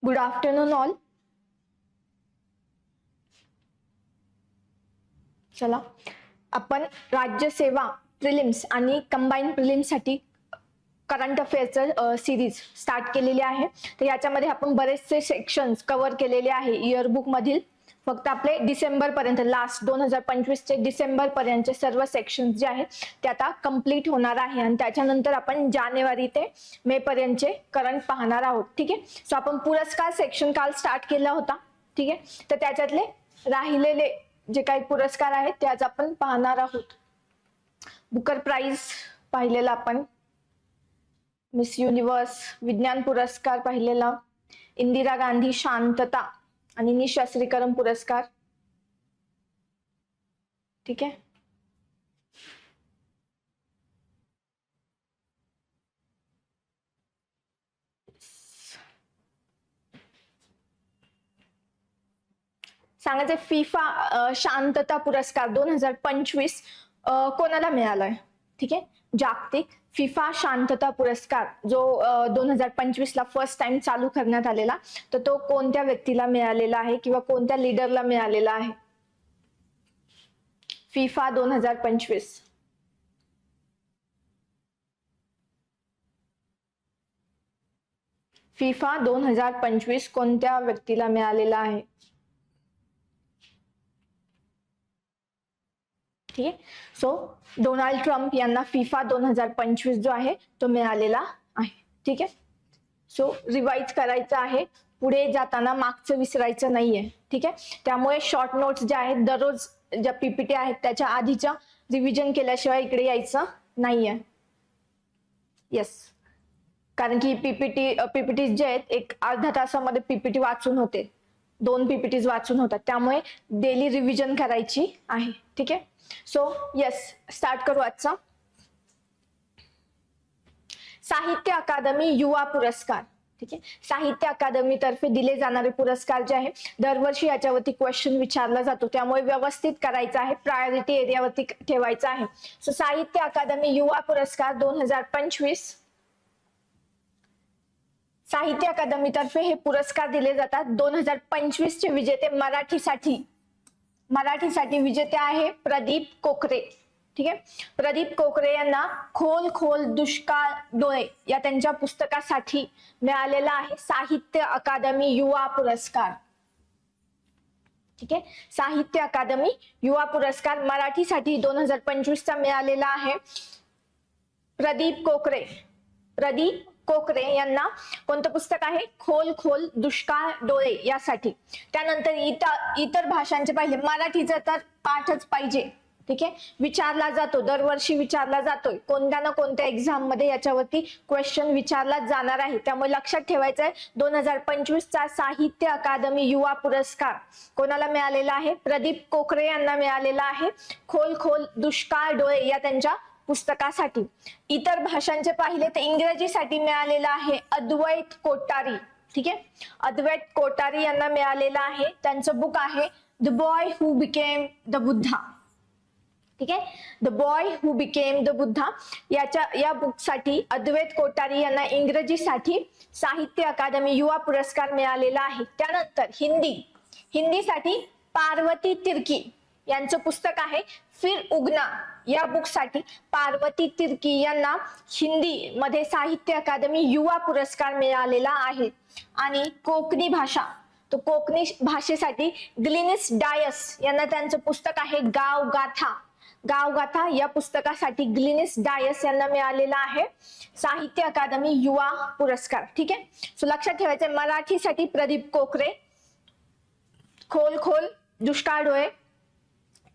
Good afternoon all. चला आपण राज्यसेवा prelims आणि कंबाईन प्रिलिम्स साठी करंट अफेअरचं सिरीज स्टार्ट केलेली आहे. तर याच्यामध्ये आपण बरेचसे सेक्शन्स कव्हर केलेले आहे इयरबुक मधील. फक्त आपले डिसेंबर पर्यंत लास्ट 2025 चे डिसेंबर पर्यंतचे सर्व सेक्शन्स जे आहेत ते आता कंप्लीट होणार आहे आणि त्याच्यानंतर आपण जानेवारी ते मे पर्यंतचे करंट पाहणार आहोत. ठीक आहे. सो आपण पुरस्कार सेक्शन काल स्टार्ट केला होता. ठीक आहे. तर त्याच्यातले राहिलेले जे काही पुरस्कार आहेत ते आज आपण पाहणार आहोत. बुकर प्राइज पाहिलेला आपण, मिस युनिवर्स विज्ञान पुरस्कार पाहिलेला, इंदिरा गांधी शांतता आणि निशास्त्रीकरण पुरस्कार. ठीक आहे. सांगायचे फिफा शांतता पुरस्कार 2025 कोणाला मिळालाय. ठीक आहे. जागतिक फिफा शांतता पुरस्कार जो 2025 ला फर्स्ट टाइम चालू करण्यात आलेला, तर तो कोणत्या व्यक्तीला मिळालेला आहे किंवा कोणत्या लीडरला मिळालेला आहे. फिफा 2025 फिफा 2025 कोणत्या व्यक्तीला मिळालेला आहे. ठीक आहे. सो डोनाल्ड ट्रम्प यांना फिफा 2025 जो आहे तो मिळालेला आहे. ठीक आहे. सो रिवाइज करायचं आहे, पुढे जाताना मागचं विसरायचं नाहीये. ठीक आहे. त्यामुळे शॉर्ट नोट्स ज्या आहेत दररोज ज्या पीपीटी आहेत त्याच्या आधीच्या रिव्हिजन केल्याशिवाय इकडे यायचं नाहीये. येस, कारण की पीपीटी जे आहेत एक अर्धा तासामध्ये पीपीटी वाचून होते, 2 पीपीटीज वाचून होतात, त्यामुळे डेली रिव्हिजन करायची आहे. ठीक आहे. सो येस, स्टार्ट करू आजचा. साहित्य अकादमी युवा पुरस्कार. ठीक आहे. साहित्य अकादमी तर्फे दिले जाणारे पुरस्कार जे आहे दरवर्षी याच्यावरती क्वेश्चन विचारला जातो, त्यामुळे व्यवस्थित करायचं आहे, प्रायोरिटी एरियावरती ठेवायचं आहे. सो साहित्य अकादमी युवा पुरस्कार 2025 साहित्य अकादमी तर्फे हे पुरस्कार दिले जातात. 2025 चे विजेते मराठीसाठी विजेते आहे प्रदीप कोकरे. ठीक आहे. प्रदीप कोकरे यांना खोल खोल दुष्काळ डोळे या त्यांच्या पुस्तकासाठी मिळालेला आहे साहित्य अकादमी युवा पुरस्कार. ठीक आहे. साहित्य अकादमी युवा पुरस्कार मराठीसाठी 2025 चा मिळालेला आहे प्रदीप कोकरे यांना. कोणतं पुस्तक आहे? खोल खोल दुष्काळ डोळे यासाठी. त्यानंतर इतर भाषांचे पाहिले, मराठीचा तर पाठच पाहिजे. ठीक आहे. विचारला जातो, दरवर्षी विचारला जातोय, कोणत्या ना कोणत्या एक्झाम मध्ये याच्यावरती क्वेश्चन विचारला जाणार आहे, त्यामुळे लक्षात ठेवायचं आहे. 2025 चा साहित्य अकादमी युवा पुरस्कार कोणाला मिळालेला आहे? प्रदीप कोकरे यांना मिळालेला आहे खोल खोल दुष्काळ डोळे या त्यांच्या पुस्तकासाठी. इतर भाषांचे पाहिले तर इंग्रजीसाठी मिळालेला आहे अद्वैत कोठारी. ठीक आहे. अद्वैत कोठारी यांना मिळालेला आहे, त्यांचं बुक आहे the boy who became the Buddha. ठीक आहे. The boy who became the Buddha या बुकसाठी अद्वैत कोठारी यांना इंग्रजीसाठी साहित्य अकादमी युवा पुरस्कार मिळालेला आहे. त्यानंतर हिंदीसाठी पार्वती तिर्की यांचं पुस्तक आहे फिर उगना. या बुकसाठी पार्वती तिर्की यांना हिंदी मध्ये साहित्य अकादमी युवा पुरस्कार मिळालेला आहे. आणि कोकणी भाषेसाठी ग्लिनिस डायस यांना त्यांचं पुस्तक आहे गावगाथा या पुस्तकासाठी ग्लिनिस डायस यांना मिळालेला आहे साहित्य अकादमी युवा पुरस्कार. ठीक आहे. सो लक्षात ठेवायचं, मराठीसाठी प्रदीप कोकरे खोल खोल दुष्काळ डोळे,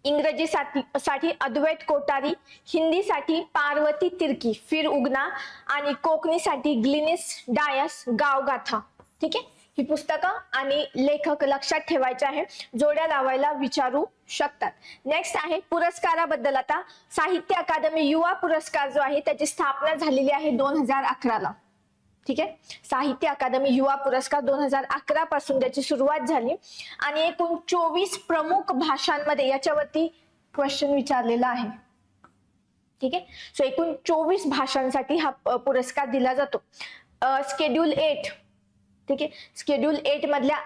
इंग्रजीसाठी अद्वैत कोठारी, हिंदीसाठी पार्वती तिर्की फिर उगना आणि कोकणीसाठी ग्लिनिस डायस गावगाथा. ठीक आहे. ही पुस्तकं आणि लेखक लक्षात ठेवायचे आहे, जोड्या लावायला विचारू शकतात. नेक्स्ट आहे पुरस्काराबद्दल. आता साहित्य अकादमी युवा पुरस्कार जो आहे त्याची स्थापना झालेली आहे 2011 ला. ठीक आहे. साहित्य अकादमी युवा पुरस्कार 2011 पासून त्याची सुरुवात झाली आणि एकूण 24 प्रमुख भाषांमध्ये याच्यावरती क्वेश्चन विचारलेला आहे. ठीक आहे. सो एकूण 24 भाषांसाठी हा पुरस्कार दिला जातो. शेड्यूल 8 ठीक आहे. शेड्यूल 8 मधल्या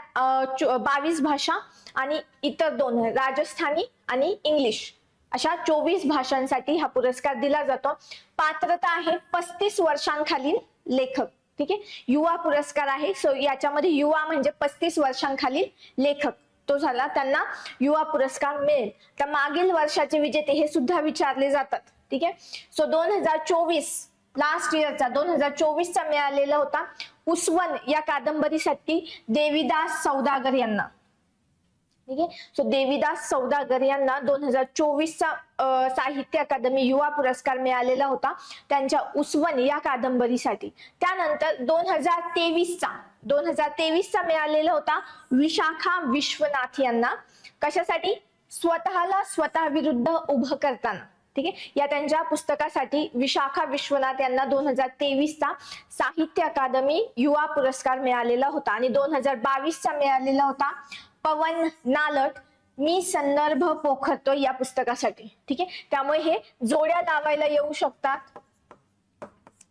22 भाषा आणि इतर 2 राजस्थानी आणि इंग्लिश अशा 24 भाषांसाठी हा पुरस्कार दिला जातो. पात्रता आहे 35 वर्षांखालील लेखक. ठीक आहे. युवा पुरस्कार आहे. सो याच्यामध्ये युवा म्हणजे 35 वर्षांखालील लेखक तो झाला, त्यांना युवा पुरस्कार मिळेल. तर मागील वर्षाचे विजेते हे सुद्धा विचारले जातात. ठीक आहे. सो 2024 लास्ट इयरचा 2024चा मिळालेला होता उस्वन या कादंबरीसाठी देविदास सौदागर यांना. ठीक आहे. सो देविदास सौदागर यांना 2024चा साहित्य अकादमी युवा पुरस्कार मिळालेला होता त्यांच्या उस्वन या कादंबरीसाठी. त्यानंतर 2023चा मिळालेला होता विशाखा विश्वनाथ यांना. कशासाठी? स्वतःला स्वतः विरुद्ध उभं करताना. ठीक आहे. या त्यांच्या पुस्तकासाठी विशाखा विश्वनाथ यांना 2023चा साहित्य अकादमी युवा पुरस्कार मिळालेला होता. आणि 2022चा मिळालेला होता पवन नालट मी संदर्भ पोखरतो या पुस्तकासाठी. ठीक आहे. त्यामुळे हे जोड्या लावायला येऊ शकतात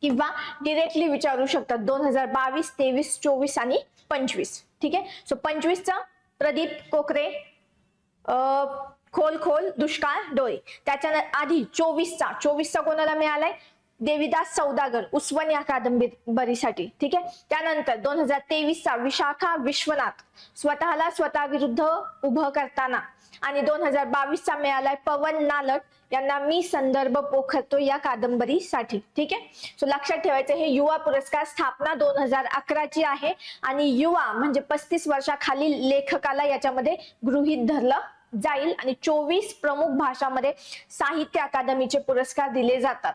किंवा डिरेक्टली विचारू शकतात 2022, 23, 24 आणि 25. ठीक आहे. सो 25चा प्रदीप कोकरे खोल खोल दुष्काळ डोळे. त्याच्या आधी 24चा कोणाला मिळालाय? देविदास सौदागर उस्वन या कादंबरीसाठी. ठीक आहे. त्यानंतर 2023चा विशाखा विश्वनाथ स्वतःला स्वतः विरुद्ध उभं करताना. आणि 2022चा मिळालाय पवन नालट यांना मी संदर्भ पोखरतो या कादंबरीसाठी. ठीक आहे. सो लक्षात ठेवायचं हे युवा पुरस्कार स्थापना 2011ची आहे आणि युवा म्हणजे 35 वर्षाखालील लेखकाला याच्यामध्ये गृहीत धरलं जाईल. आणि 24 प्रमुख भाषांमध्ये साहित्य अकादमीचे पुरस्कार दिले जातात.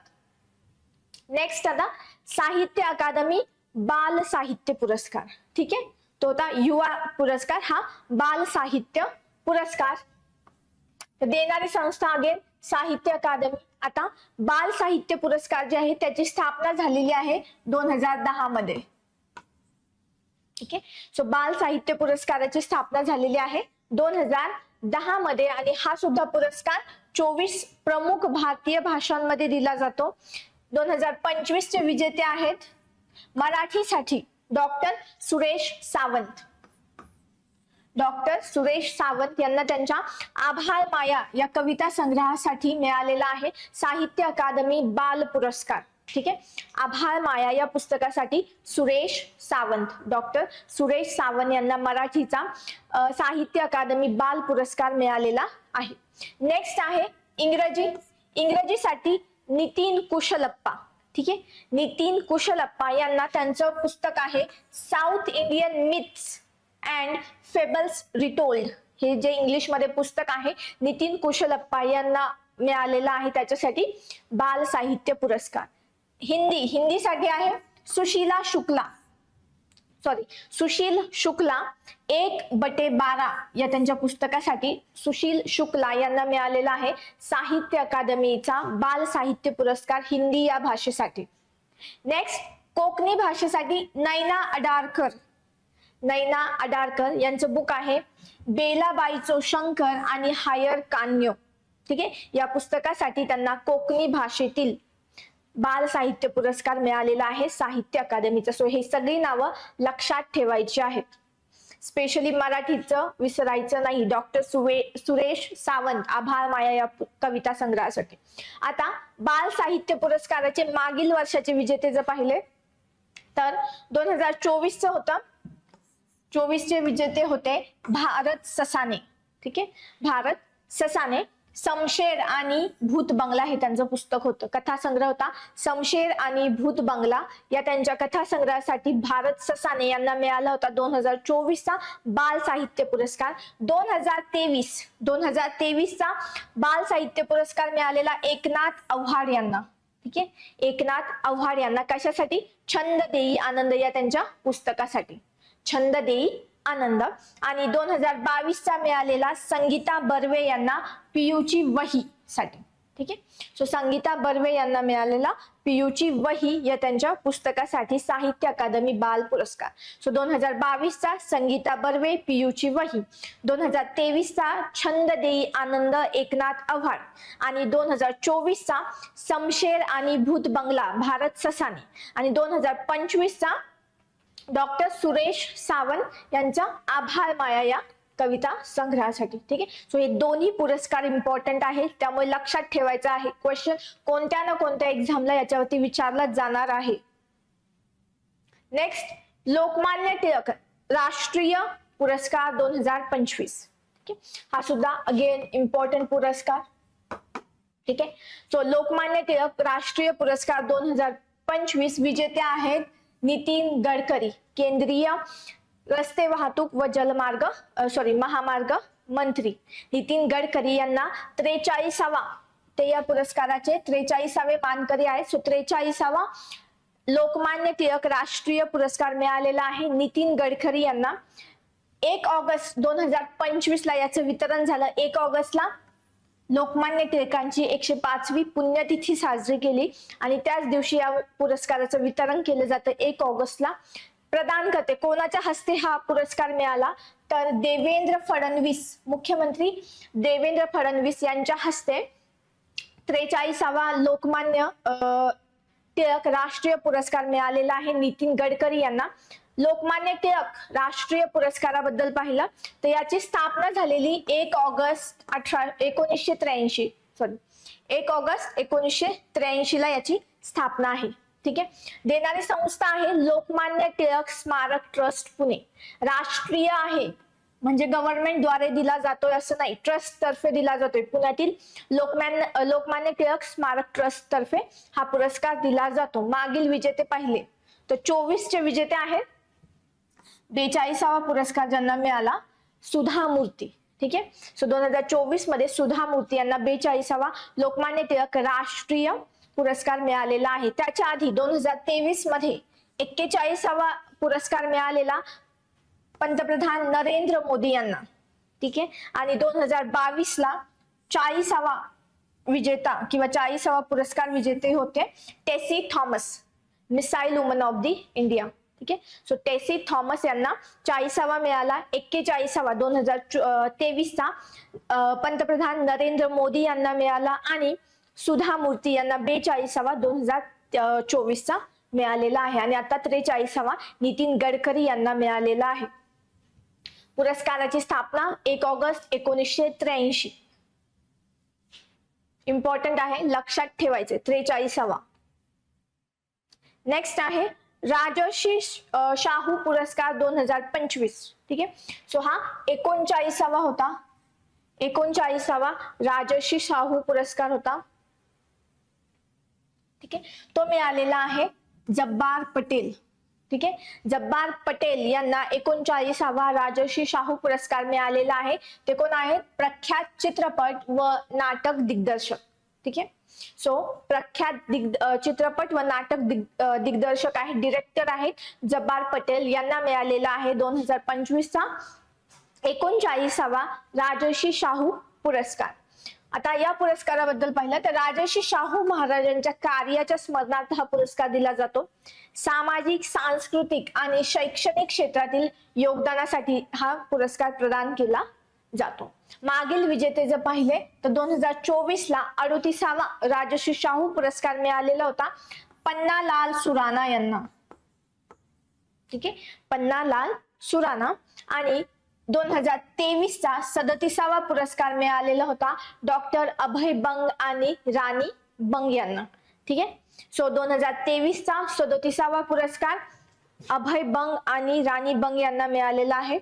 नेक्स्ट आता साहित्य अकादमी बाल साहित्य पुरस्कार. ठीक आहे. तो होता युवा पुरस्कार, हा बाल साहित्य पुरस्कार. तर देणारी संस्था अगेन साहित्य अकादमी. आता बाल साहित्य पुरस्कार जे आहे त्याची स्थापना झालेली आहे 2010 मध्ये. ठीक आहे. सो बाल साहित्य पुरस्काराची स्थापना झालेली आहे 2010 मध्ये आणि हा सुद्धा पुरस्कार 24 प्रमुख भारतीय भाषांमध्ये दिला जातो. 2025 चे विजेते आहेत मराठीसाठी डॉक्टर सुरेश सावंत. डॉक्टर सुरेश सावंत यांना त्यांच्या आभाळ माया या कविता संग्रहासाठी मिळालेला आहे साहित्य अकादमी बाल पुरस्कार. ठीक आहे. आभाळ माया या पुस्तकासाठी सुरेश सावंत, डॉक्टर सुरेश सावंत यांना मराठीचा साहित्य अकादमी बाल पुरस्कार मिळालेला आहे. नेक्स्ट आहे इंग्रजीसाठी नितीन कुशलप्पा. ठीक आहे. नितीन कुशलप्पा यांना त्यांचं पुस्तक आहे south Indian myths and fables retold. हे जे इंग्लिश मध्ये पुस्तक आहे नितीन कुशलप्पा यांना मिळालेलं आहे त्याच्यासाठी बाल साहित्य पुरस्कार. हिंदीसाठी आहे सुशील शुक्ला 1/12 या त्यांच्या पुस्तकासाठी सुशील शुक्ला यांना मिळालेला आहे साहित्य अकादमीचा बाल साहित्य पुरस्कार हिंदी या भाषेसाठी. नेक्स्ट कोकणी भाषेसाठी नैना अडारकर यांचं बुक आहे बेलाबाईचो शंकर आणि हायर कान्यो. ठीक आहे. या पुस्तकासाठी त्यांना कोकणी भाषेतील बाल साहित्य पुरस्कार मिळालेला आहे साहित्य अकादमीचा. सो हे सगळी नावं लक्षात ठेवायची आहेत. स्पेशली मराठीचं विसरायचं नाही. डॉक्टर सुरेश सावंत आभाळ माया या कविता संग्रहासाठी. आता बाल साहित्य पुरस्काराचे मागील वर्षाचे विजेते जर पाहिले तर 2024चं होतं. 24चे विजेते होते भारत ससाने. ठीक आहे. भारत ससाने. शमशेर आणि भूत बंगला हे त्यांचं पुस्तक होतं, कथासंग्रह होता शमशेर आणि भूत बंगला या त्यांच्या कथासंग्रहासाठी भारत ससाने यांना मिळाला होता 2024चा बाल साहित्य पुरस्कार. 2023चा बाल साहित्य पुरस्कार मिळालेला एकनाथ आव्हाड यांना. ठीक आहे. एकनाथ आव्हाड यांना कशासाठी? छंद देई आनंद या त्यांच्या पुस्तकासाठी. छंद देई आनंद. आणि 2022चा मिळालेला संगीता बर्वे यांना पियूची वही साठी. ठीक आहे. सो संगीता बर्वे यांना मिळालेला पियूची वही या त्यांच्या पुस्तकासाठी साहित्य अकादमी बाल पुरस्कार. सो 2022चा संगीता बर्वे पियूची वही, 2023चा छंद देई आनंद एकनाथ आव्हाड आणि 2024चा शमशेर आणि भूत बंगला भारत ससाने आणि 2025चा डॉक्टर सुरेश सावंत यांचा आभार माया या कविता संग्रहासाठी. ठीक आहे. सो हे दोन्ही पुरस्कार इम्पॉर्टंट आहेत, त्यामुळे लक्षात ठेवायचं आहे. क्वेश्चन कोणत्या ना कोणत्या एक्झामला याच्यावरती विचारला जाणार आहे. नेक्स्ट, लोकमान्य टिळक राष्ट्रीय पुरस्कार 2025. ठीक आहे. हा सुद्धा अगेन इम्पॉर्टंट पुरस्कार. ठीक आहे. सो लोकमान्य टिळक राष्ट्रीय पुरस्कार 2025 विजेते आहेत नितीन गडकरी, केंद्रीय रस्ते वाहतूक व जलमार्ग महामार्ग मंत्री नितीन गडकरी यांना 43वा, ते या पुरस्काराचे 43वे मानकरी आहेत. सो 43वा लोकमान्य टिळक राष्ट्रीय पुरस्कार मिळालेला आहे नितीन गडकरी यांना. 1 ऑगस्ट 2025 ला याचं वितरण झालं. 1 ऑगस्टला लोकमान्य टिळकांची 105वी पुण्यतिथी साजरी केली आणि त्याच दिवशी या पुरस्काराचं वितरण केलं जातं. 1 ऑगस्टला प्रदान करते. कोणाच्या हस्ते हा पुरस्कार मिळाला तर देवेंद्र फडणवीस, मुख्यमंत्री देवेंद्र फडणवीस यांच्या हस्ते 43वा लोकमान्य टिळक राष्ट्रीय पुरस्कार मिळालेला आहे नितीन गडकरी यांना. लोकमान्य टिळक राष्ट्रीय पुरस्काराबद्दल पाहिलं तर याची स्थापना झालेली 1 ऑगस्ट 1983 ला याची स्थापना आहे. ठीक आहे. देणारी संस्था आहे लोकमान्य टिळक स्मारक ट्रस्ट पुणे. राष्ट्रीय आहे म्हणजे गव्हर्नमेंटद्वारे दिला जातोय असं नाही, ट्रस्ट तर्फे दिला जातोय. पुण्यातील लोकमान्य टिळक स्मारक ट्रस्ट तर्फे हा पुरस्कार दिला जातो. मागील विजेते पाहिले तर 24 चे विजेते आहेत. 42वा पुरस्कार ज्यांना मिळाला सुधा मूर्ती. ठीक आहे. सो 2024 मध्ये सुधा मूर्ती यांना 42वा लोकमान्य टिळक राष्ट्रीय पुरस्कार मिळालेला आहे. त्याच्या आधी 2023 मध्ये 41वा पुरस्कार मिळालेला पंतप्रधान नरेंद्र मोदी यांना. ठीक आहे. आणि 2022 ला 40वा विजेता किंवा 40वा पुरस्कार विजेते होते Tessy Thomas, missile woman of the India. ठीक आहे. सो टेसी थॉमस यांना 40वा मिळाला. 41वा 2023 चा पंतप्रधान नरेंद्र मोदी यांना मिळाला आणि सुधा मूर्ती यांना 42वा 2024 चा मिळालेला आहे. आणि आता 43वा नितीन गडकरी यांना मिळालेला आहे. पुरस्काराची स्थापना 1 ऑगस्ट 1983. इम्पॉर्टंट आहे, लक्षात ठेवायचे. 43वा. नेक्स्ट आहे राजर्षी शाहू पुरस्कार 2025. ठीक आहे. सो हा 39वा होता. 39वा राजर्षी शाहू पुरस्कार होता. ठीक आहे. तो मिळालेला आहे जब्बार पटेल. ठीक आहे. जब्बार पटेल यांना 39वा राजर्षी शाहू पुरस्कार मिळालेला आहे. ते कोण आहेत? प्रख्यात चित्रपट व नाटक दिग्दर्शक. ठीक आहे. सो प्रख्यात चित्रपट व नाटक दिग्दर्शक आहेत, डिरेक्टर आहेत जब्बार पटेल यांना मिळालेला आहे 2025 चा 39वा राजर्षी शाहू पुरस्कार. आता या पुरस्काराबद्दल पाहिलं तर राजर्षी शाहू महाराजांच्या कार्याच्या स्मरणार्थ हा पुरस्कार दिला जातो. सामाजिक, सांस्कृतिक आणि शैक्षणिक क्षेत्रातील योगदानासाठी हा पुरस्कार प्रदान केला जातो. मागील विजेते जर पाहिले तर 2024 ला 38वा राजर्षी शाहू पुरस्कार मिळालेला होता पन्नालाल सुराणा यांना. ठीक आहे. पन्नालाल सुराणा. आणि 2023 चा 37वा पुरस्कार मिळालेला होता डॉक्टर अभय बंग आणि राणी बंग यांना. ठीक आहे. सो 2023 चा 37वा पुरस्कार अभय बंग आणि राणी बंग यांना मिळालेला आहे.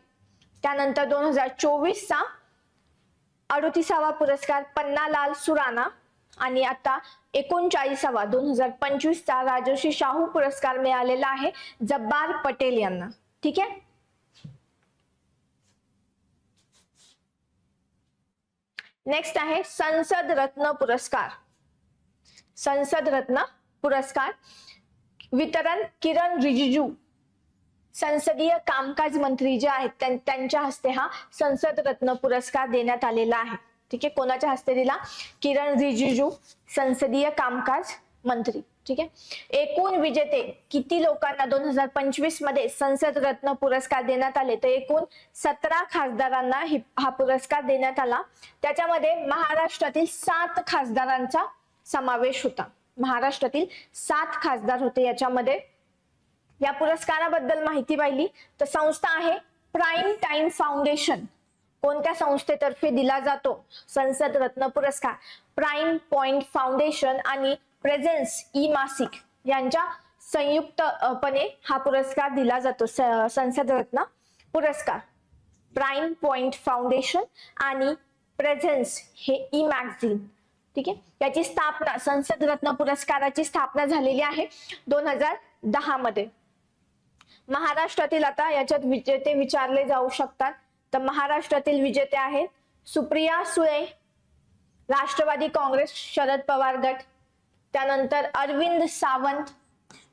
त्यानंतर 2024 चा 38वा पुरस्कार पन्नालाल सुराणा आणि आता 39वा 2025 चा राजर्षी शाहू पुरस्कार मिळालेला आहे जब्बार पटेल यांना. ठीक आहे. नेक्स्ट आहे संसद रत्न पुरस्कार. संसद रत्न पुरस्कार वितरण किरण रिजिजू, संसदीय कामकाज मंत्री जे आहेत त्यांच्या हस्ते हा संसद रत्न पुरस्कार देण्यात आलेला आहे. ठीक आहे. कोणाच्या हस्ते दिला? किरण रिजिजू, संसदीय कामकाज मंत्री. ठीक आहे. एकूण विजेते किती लोकांना 2025 मध्ये संसद रत्न पुरस्कार देण्यात आले तर एकूण 17 खासदारांना हा पुरस्कार देण्यात आला. त्याच्यामध्ये महाराष्ट्रातील 7 खासदारांचा समावेश होता. महाराष्ट्रातील 7 खासदार होते याच्यामध्ये. या पुरस्काराबद्दल माहिती पाहिली तर संस्था आहे प्राईम टाइम फाउंडेशन. कोणत्या संस्थेतर्फे दिला जातो संसद रत्न पुरस्कार? प्राईम पॉइंट फाउंडेशन आणि प्रेझेन्स ई मासिक यांच्या संयुक्तपणे हा पुरस्कार दिला जातो. संसद रत्न पुरस्कार प्राईम पॉइंट फाउंडेशन आणि प्रेझेन्स हे ई मॅगझिन. ठीक आहे, याची स्थापना संसद रत्न पुरस्काराची स्थापना झालेली आहे 2010 मध्ये. महाराष्ट्रातील आता याच्यात विजेते विचारले जाऊ शकतात. तर महाराष्ट्रातील विजेते आहेत सुप्रिया सुळे, राष्ट्रवादी काँग्रेस शरद पवार गट. त्यानंतर अरविंद सावंत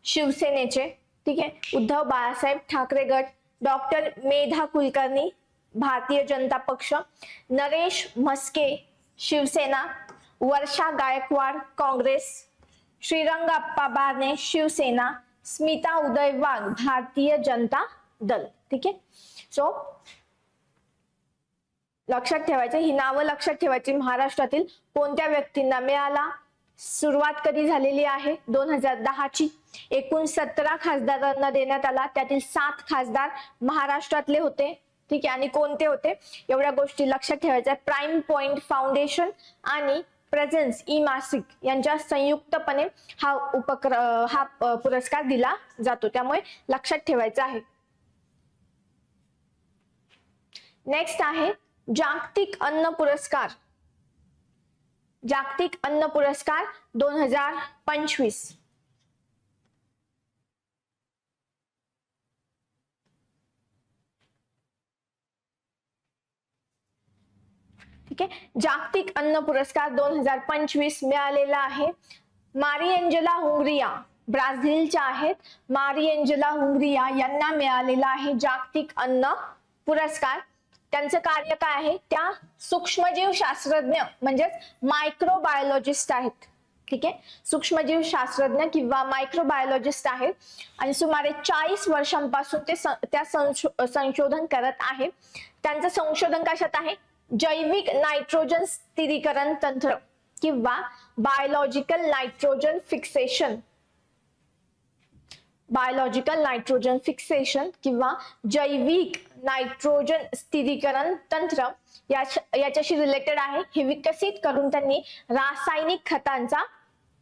शिवसेनेचे. ठीक आहे, उद्धव बाळासाहेब ठाकरे गट, डॉक्टर मेधा कुलकर्णी भारतीय जनता पक्ष, नरेश म्हस्के शिवसेना, वर्षा गायकवाड काँग्रेस, श्रीरंगाप्पा बारणे शिवसेना, स्मिता उदय वाघ भारतीय जनता दल. ठीक आहे, सो लक्षात ठेवायचं, ही नावं लक्षात ठेवायची. महाराष्ट्रातील कोणत्या व्यक्तींना मिळाला, सुरुवात कधी झालेली आहे 2010 ची. एकूण 17 खासदारांना देण्यात आला, त्यातील 7 खासदार महाराष्ट्रातले होते. ठीक आहे, आणि कोणते होते एवढ्या गोष्टी लक्षात ठेवायच्या. प्राईम पॉइंट फाउंडेशन आणि प्रेझेन्स ई मासिक यांच्या संयुक्तपणे हा पुरस्कार दिला जातो, त्यामुळे लक्षात ठेवायचं आहे. नेक्स्ट आहे जागतिक अन्न पुरस्कार. जागतिक अन्न पुरस्कार 2025. ठीक आहे, जागतिक अन्न पुरस्कार 2025 मिळालेला आहे मारिएंजेला हुंगरिया, ब्राझीलच्या आहेत. मारिएंजेला हुंगरिया यांना मिळालेला आहे जागतिक अन्न पुरस्कार. त्यांचं कार्य काय आहे, त्या सूक्ष्मजीव शास्त्रज्ञ म्हणजेच मायक्रोबायोलॉजिस्ट आहेत. ठीक आहे, सूक्ष्मजीव शास्त्रज्ञ किंवा मायक्रोबायोलॉजिस्ट आहेत आणि सुमारे 40 वर्षांपासून ते त्या संशोधन करत आहे. त्यांचं संशोधन कशात आहे, जैविक नायट्रोजन स्थिरीकरण तंत्र किंवा biological nitrogen fixation. Biological nitrogen fixation किंवा जैविक नायट्रोजन स्थिरीकरण तंत्र याच्याशी रिलेटेड आहे. हे विकसित करून त्यांनी रासायनिक खतांचा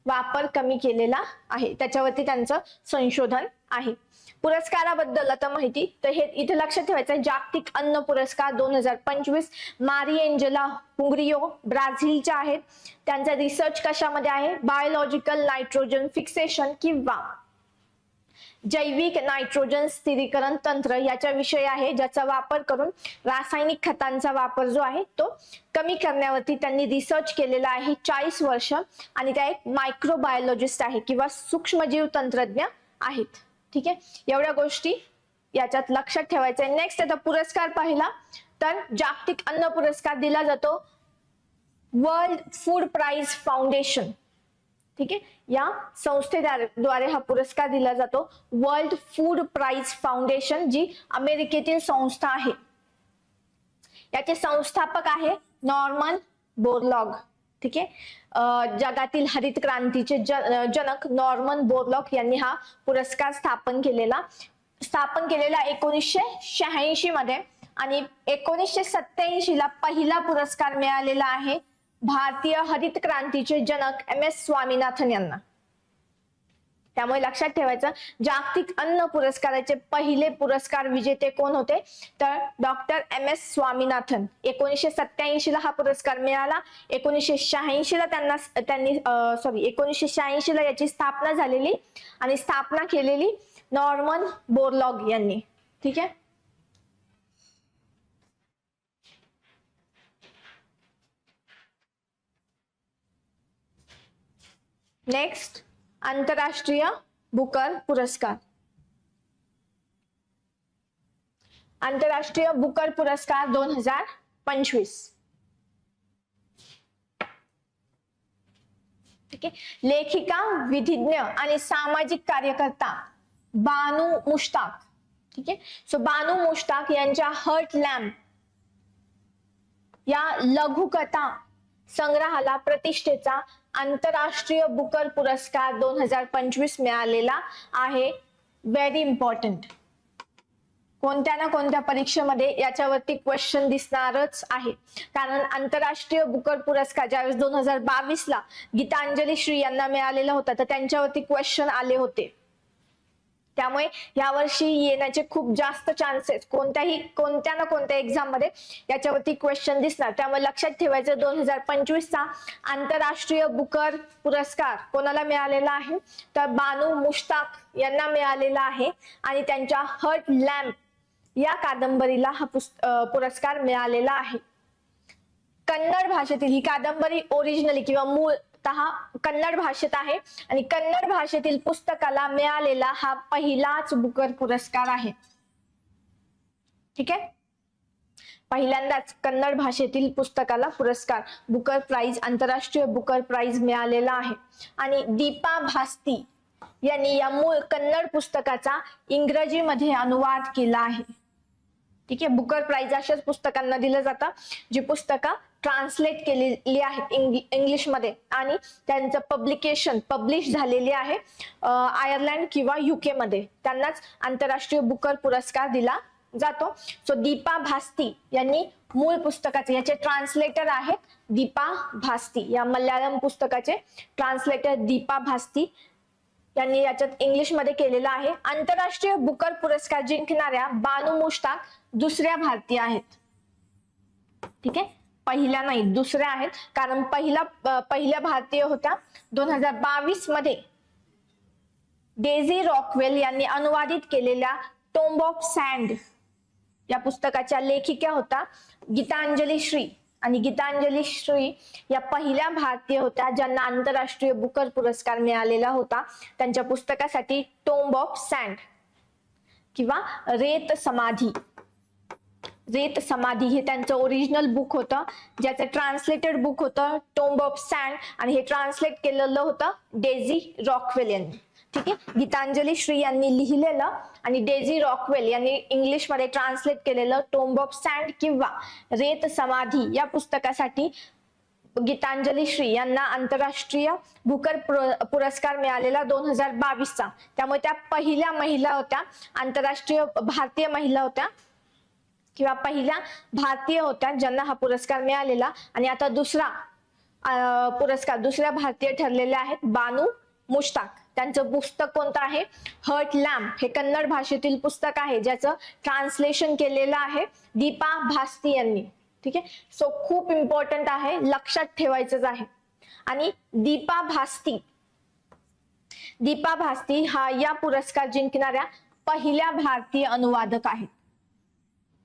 वापर कमी केलेला आहे, त्याच्यावरती त्यांचं संशोधन आहे. पुरस्काराबद्दल आता माहिती, तर हे इथे लक्षात ठेवायचं, जागतिक अन्न पुरस्कार 2025 मारिएंजेला हुंगरियो ब्राझीलच्या आहेत. त्यांचा रिसर्च कशामध्ये आहे, बायोलॉजिकल नायट्रोजन फिक्सेशन किंवा जैविक नायट्रोजन स्थिरीकरण तंत्र याच्या विषय आहे, ज्याचा वापर करून रासायनिक खतांचा वापर जो आहे तो कमी करण्यावरती त्यांनी रिसर्च केलेला आहे 40 वर्ष. आणि त्या एक मायक्रोबायोलॉजिस्ट आहे किंवा सूक्ष्मजीव तंत्रज्ञ आहेत. ठीक आहे, एवढ्या गोष्टी याच्यात लक्षात ठेवायच्या. नेक्स्ट आता पुरस्कार पाहिला तर जागतिक अन्न पुरस्कार दिला जातो वर्ल्ड फूड प्राइज फाउंडेशन. ठीक आहे, या संस्थेद्वारे हा पुरस्कार दिला जातो. वर्ल्ड फूड प्राइज फाउंडेशन जी अमेरिकेतील संस्था आहे. याचे संस्थापक आहे नॉर्मन बोरलॉग. ठीक आहे, जगातील हरित क्रांतीचे जनक नॉर्मन बोरलॉग यांनी हा पुरस्कार स्थापन केलेला 1986 मध्ये आणि 1987 ला पहिला पुरस्कार मिळालेला आहे भारतीय हरित क्रांतीचे जनक MS स्वामीनाथन यांना. त्यामुळे लक्षात ठेवायचं, जागतिक अन्न पुरस्काराचे पहिले पुरस्कार विजेते कोण होते, तर डॉक्टर MS स्वामीनाथन. 1987 ला हा पुरस्कार मिळाला. 1986 ला 1986 ला याची स्थापना झालेली आणि स्थापना केलेली नॉर्मन बोरलॉग यांनी. ठीक आहे, नेक्स्ट आंतरराष्ट्रीय बुकर पुरस्कार. आंतरराष्ट्रीय बुकर पुरस्कार 2025. ठीक आहे, लेखिका, विधिज्ञ आणि सामाजिक कार्यकर्ता बानू मुश्ताक. ठीक आहे, सो बानू मुश्ताक यांच्या हर्ट लॅम्प या लघुकथा संग्रहाला प्रतिष्ठेचा आंतरराष्ट्रीय बुकर पुरस्कार 2025 मिळालेला आहे. Very important. कोणत्या ना कोणत्या परीक्षेमध्ये याच्यावरती क्वेश्चन दिसणारच आहे. कारण आंतरराष्ट्रीय बुकर पुरस्कार ज्यावेळेस 2022ला गीतांजली श्री यांना मिळालेला होता तर त्यांच्यावरती क्वेश्चन आले होते. त्यामुळे यावर्षी येण्याचे खूप जास्त चान्सेस कोणत्या ना कोणत्या एक्झाम मध्ये याच्यावरती क्वेश्चन दिसणार. त्यामुळे लक्षात ठेवायचं 2025चा आंतरराष्ट्रीय बुकर पुरस्कार कोणाला मिळालेला आहे तर बानू मुश्ताक यांना मिळालेला आहे आणि त्यांच्या हर्ट लॅम्प या कादंबरीला हा पुरस्कार मिळालेला आहे. कन्नड भाषेतील ही कादंबरी ओरिजिनली किंवा मूळतः कन्नड भाषेत आहे आणि कन्नड भाषेतील पुस्तकाला मिळालेला हा पहिलाच बुकर पुरस्कार आहे. ठीक आहे, पहिल्यांदाच कन्नड भाषेतील पुस्तकाला पुरस्कार बुकर प्राइज आंतरराष्ट्रीय बुकर प्राइज मिळालेला आहे. आणि दीपा भास्ती यांनी या मूळ कन्नड पुस्तकाचा इंग्रजीमध्ये अनुवाद केला आहे. ठीक आहे, बुकर प्राइज अशाच पुस्तकांना दिलं जातं जी पुस्तकं ट्रान्सलेट केलेली आहेत इंग्लिशमध्ये आणि त्यांचं पब्लिश झालेली आहे आयर्लंड किंवा UK मध्ये, त्यांनाच आंतरराष्ट्रीय बुकर पुरस्कार दिला जातो. सो दीपा भास्ती यांनी मूळ पुस्तकाचे, याचे ट्रान्सलेटर आहेत दीपा भास्ती, या मल्याळम पुस्तकाचे ट्रान्सलेटर दीपा भास्ती यांनी याच्यात इंग्लिश मध्ये केलेला आहे. आंतरराष्ट्रीय बुकर पुरस्कार जिंकणाऱ्या बानू मुश्ताक दुसऱ्या भारतीय आहेत. ठीक आहे, पहिल्या नाही दुसऱ्या आहेत, कारण पहिल्या भारतीय होत्या 2022 मध्ये डेझी रॉकवेल यांनी अनुवादित केलेल्या टोम्ब ऑफ सँड या पुस्तकाच्या लेखिका होता गीतांजली श्री, आणि गीतांजली श्री या पहिल्या भारतीय होत्या ज्यांना आंतरराष्ट्रीय बुकर पुरस्कार मिळालेला होता त्यांच्या पुस्तकासाठी टोम्ब ऑफ सँड किंवा रेत समाधी हे त्यांचं ओरिजिनल बुक होतं, ज्याचं ट्रान्सलेटेड बुक होतं टोम्ब ऑफ सँड आणि हे ट्रान्सलेट केलेलं होतं डेझी रॉकवेल यांनी. ठीक आहे, गीतांजली श्री यांनी लिहिलेलं आणि डेझी रॉकवेल यांनी इंग्लिश मध्ये ट्रान्सलेट केलेलं टोम्ब ऑफ सँड किंवा रेत समाधी या पुस्तकासाठी गीतांजली श्री यांना आंतरराष्ट्रीय बुकर पुरस्कार मिळालेला 2022चा. त्यामुळे त्या पहिल्या महिला होत्या, आंतरराष्ट्रीय भारतीय महिला होत्या किंवा पहिल्या भारतीय होत्या ज्यांना हा पुरस्कार मिळालेला. आणि आता दुसरा पुरस्कार दुसऱ्या भारतीय ठरलेल्या आहेत बानू मुश्ताक. त्यांचं पुस्तक कोणतं आहे हर्ट लॅम्प, हे कन्नड भाषेतील पुस्तक आहे ज्याचं ट्रान्सलेशन केलेलं आहे दीपा भास्ती यांनी. ठीक आहे, सो खूप इम्पॉर्टंट आहे, लक्षात ठेवायचंच आहे. आणि दीपा भास्ती हा या पुरस्कार जिंकणाऱ्या पहिल्या भारतीय अनुवादक आहेत.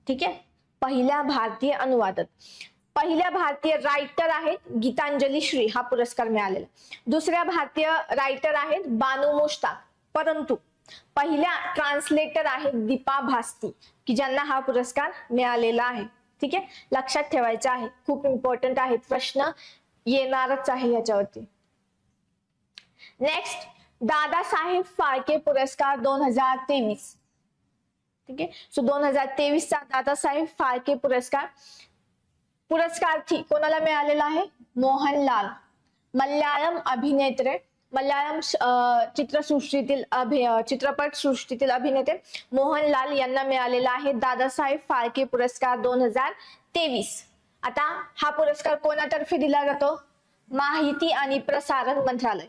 ठीक आहे, पहिल्या भारतीय अनुवादक. पहिल्या भारतीय रायटर आहेत गीतांजली श्री, हा पुरस्कार मिळालेला. दुसऱ्या भारतीय रायटर आहेत बानू मुश्ताक, परंतु पहिल्या ट्रान्सलेटर आहेत दीपा भास्ती की ज्यांना हा पुरस्कार मिळालेला आहे. ठीक आहे, लक्षात ठेवायचं आहे, खूप इम्पॉर्टंट आहे, प्रश्न येणारच आहे याच्यावरती. नेक्स्ट, दादासाहेब फाळके पुरस्कार 2023. ठीक आहे, सो 2023चा दादासाहेब फाळके पुरस्कार्थी कोणाला मिळालेला आहे मोहनलाल, मल्याळम अभिनेते, मल्याळम चित्रपट सृष्टीतील अभिनेते मोहनलाल यांना मिळालेला आहे दादासाहेब फाळके पुरस्कार 2023. आता हा पुरस्कार कोणातर्फे दिला जातो माहिती आणि प्रसारण मंत्रालय.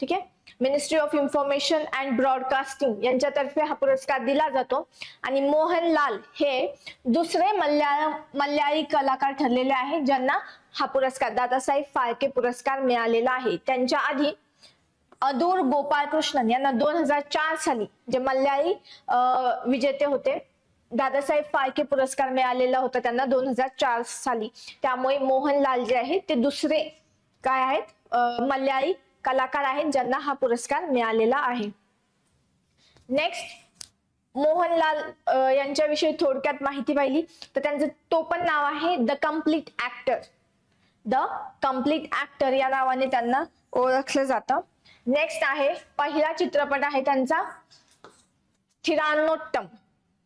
ठीक आहे, ministry of information and broadcasting यांच्यातर्फे हा पुरस्कार दिला जातो. आणि मोहनलाल हे दुसरे मल्याळी कलाकार ठरलेले आहेत ज्यांना हा पुरस्कार दादासाहेब फाळके पुरस्कार मिळालेला आहे. त्यांच्या आधी अदूर गोपाळकृष्णन यांना 2004 साली जे मल्याळी विजेते होते दादासाहेब फाळके पुरस्कार मिळालेला होता त्यांना 2004 साली. त्यामुळे मोहनलाल जे आहेत ते दुसरे काय आहेत मल्याळी कलाकार आहेत ज्यांना हा पुरस्कार मिळालेला आहे. नेक्स्ट, मोहनलाल यांच्याविषयी थोडक्यात माहिती पाहिली तर त्यांचं तो पण नाव आहे द कम्प्लीट ऍक्टर या नावाने त्यांना ओळखलं जातं. नेक्स्ट आहे पहिला चित्रपट आहे त्यांचा थिरानोट्टम.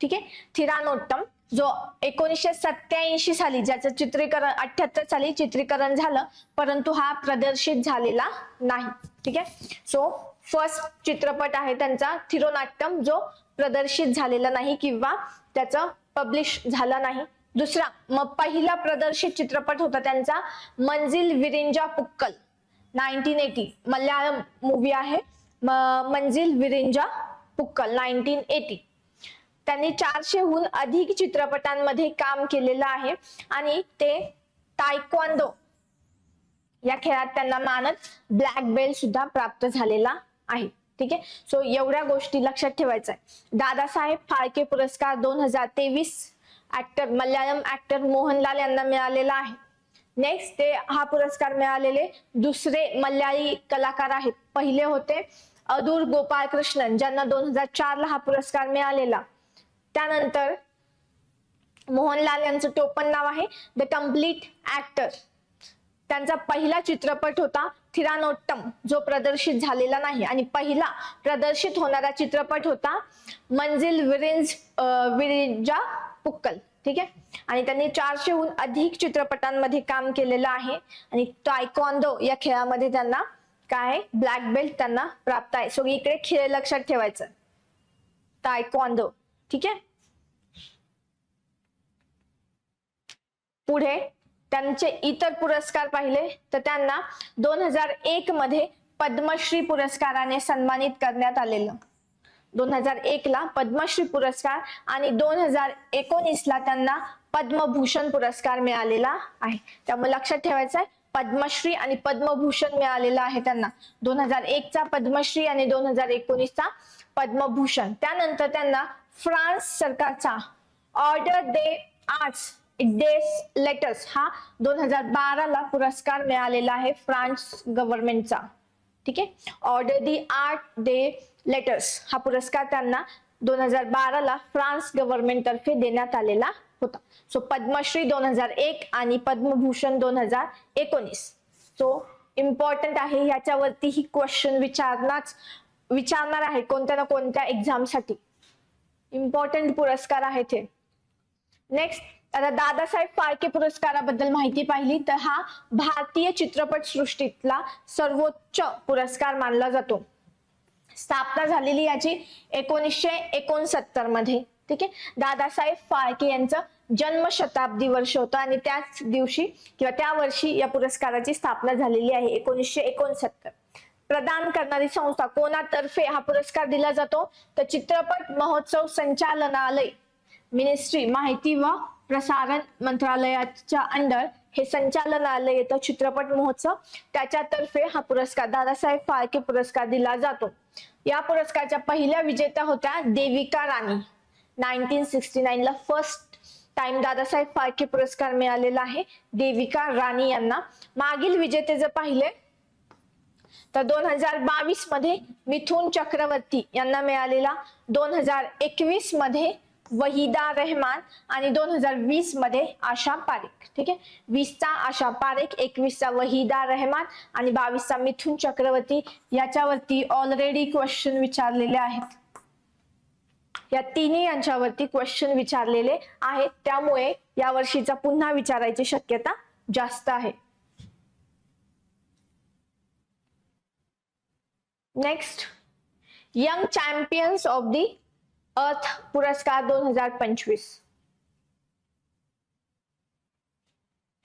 ठीक आहे, थिरानोट्टम जो 1987 साली ज्याचं चित्रीकरण 78 साली चित्रीकरण झालं परंतु हा प्रदर्शित झालेला नाही. ठीक आहे, सो फर्स्ट चित्रपट आहे त्यांचा थिरोनाट्यम, जो प्रदर्शित झालेला नाही किंवा त्याचं पब्लिश झाला नाही. दुसरा मग पहिला प्रदर्शित चित्रपट होता त्यांचा मंजिल विरिंजा पुक्कल 1980, मल्याळम मूवी आहे मंजिल विरिंजा पुक्कल 1980. त्यांनी 400हून अधिक चित्रपटांमध्ये काम केलेलं आहे आणि ते तायक्वांदो या खेळात त्यांना मानद ब्लॅक बेल्ट सुद्धा प्राप्त झालेला आहे. ठीक आहे, सो एवढ्या गोष्टी लक्षात ठेवायच्या आहे. दादासाहेब फाळके पुरस्कार 2023 ऍक्टर मल्याळम ऍक्टर मोहनलाल यांना मिळालेला आहे. नेक्स्ट ते हा पुरस्कार मिळालेले दुसरे मल्याळी कलाकार आहेत. पहिले होते अदूर गोपाळकृष्णन, ज्यांना 2004 ला हा पुरस्कार मिळालेला. त्यानंतर मोहनलाल यांचं टोपण नाव आहे द कम्प्लीट ऍक्टर. त्यांचा पहिला चित्रपट होता थिरानोट्टम, जो प्रदर्शित झालेला नाही, आणि पहिला प्रदर्शित होणारा चित्रपट होता मंजिल विरिंजा पुक्कल. ठीक आहे, आणि त्यांनी 400हून अधिक चित्रपटांमध्ये काम केलेलं आहे आणि तायक्वांदो या खेळामध्ये त्यांना काय ब्लॅक बेल्ट त्यांना प्राप्त आहे. सो इकडे खेळ लक्षात ठेवायचं, तायक्वांदो. ठीक आहे, पुढे त्यांचे इतर पुरस्कार पाहिले तर त्यांना 2001 मध्ये पद्मश्री पुरस्काराने सन्मानित करण्यात आलेलं. 2001 ला पद्मश्री पुरस्कार आणि 2019 ला त्यांना पद्मभूषण पुरस्कार मिळालेला आहे. त्यामुळे लक्षात ठेवायचं आहे पद्मश्री आणि पद्मभूषण मिळालेला आहे त्यांना. 2001 चा पद्मश्री आणि 2019 चा पद्मभूषण. त्यानंतर त्यांना फ्रान्स सरकारचा ऑर्डर दे आर्ट्स डेस लेटर्स हा 2012 ला पुरस्कार मिळालेला आहे फ्रान्स गव्हर्नमेंटचा. ठीक आहे, ऑर्डर दी आर्ट दे लेटर्स हा पुरस्कार त्यांना 2012 ला फ्रान्स गव्हर्नमेंट तर्फे देण्यात आलेला होता. सो पद्मश्री 2001 आणि पद्मभूषण 2019. सो इम्पॉर्टंट आहे, ह्याच्यावरती ही क्वेश्चन विचारणार आहे कोणत्या ना कोणत्या एक्झाम साठी. इम्पॉर्टंट पुरस्कार आहे ते. नेक्स्ट, आता दादासाहेब फाळके पुरस्काराबद्दल माहिती पाहिली तर हा भारतीय चित्रपट सृष्टीतला सर्वोच्च पुरस्कार मानला जातो. स्थापना झालेली याची 1969 मध्ये. ठीक आहे, दादासाहेब फाळके यांचं जन्म शताब्दी वर्ष होतं आणि त्याच दिवशी किंवा त्या वर्षी या पुरस्काराची स्थापना झालेली आहे 1969. प्रदान करणारी संस्था कोणातर्फे हा पुरस्कार दिला जातो तर चित्रपट महोत्सव संचालनालय, मिनिस्ट्री माहिती व प्रसारण मंत्रालयाच्या अंडर हे संचालनालय येतं चित्रपट महोत्सव, त्याच्यातर्फे हा पुरस्कार दादासाहेब फाळके पुरस्कार दिला जातो. या पुरस्काराच्या पहिल्या विजेत्या होत्या देविका राणी. 1969 ला फर्स्ट टाइम दादासाहेब फाळके पुरस्कार मिळालेला आहे देविका राणी यांना. मागील विजेते जर पाहिले तर 2022 मध्ये मिथुन चक्रवर्ती यांना मिळालेला, 2021 मध्ये वहिदा रहमान आणि 2020 मध्ये आशा पारेख. ठीक आहे, 20 चा आशा पारेख, 21 चा वहिदा रहमान आणि 22 चा मिथुन चक्रवर्ती. याच्यावरती ऑलरेडी क्वेश्चन विचारलेले आहेत. या तिन्ही यांच्यावरती क्वेश्चन विचारलेले आहेत, त्यामुळे या वर्षीचा पुन्हा विचारायची शक्यता जास्त आहे. Next, young champions of the earth पुरस्कार 2025.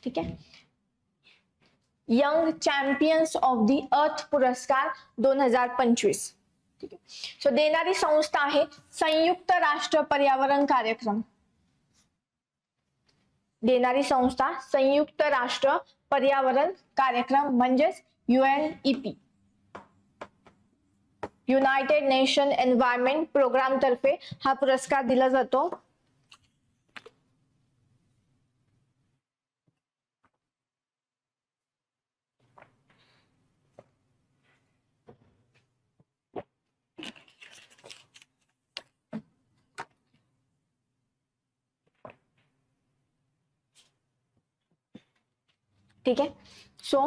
ठीक आहे, young champions of the earth पुरस्कार 2025. ठीक आहे, सो देणारी संस्था आहे संयुक्त राष्ट्र पर्यावरण कार्यक्रम. देणारी संस्था संयुक्त राष्ट्र पर्यावरण कार्यक्रम म्हणजेच UNEP, united nation environment programme तर्फे हा पुरस्कार दिला जातो. ठीक आहे, so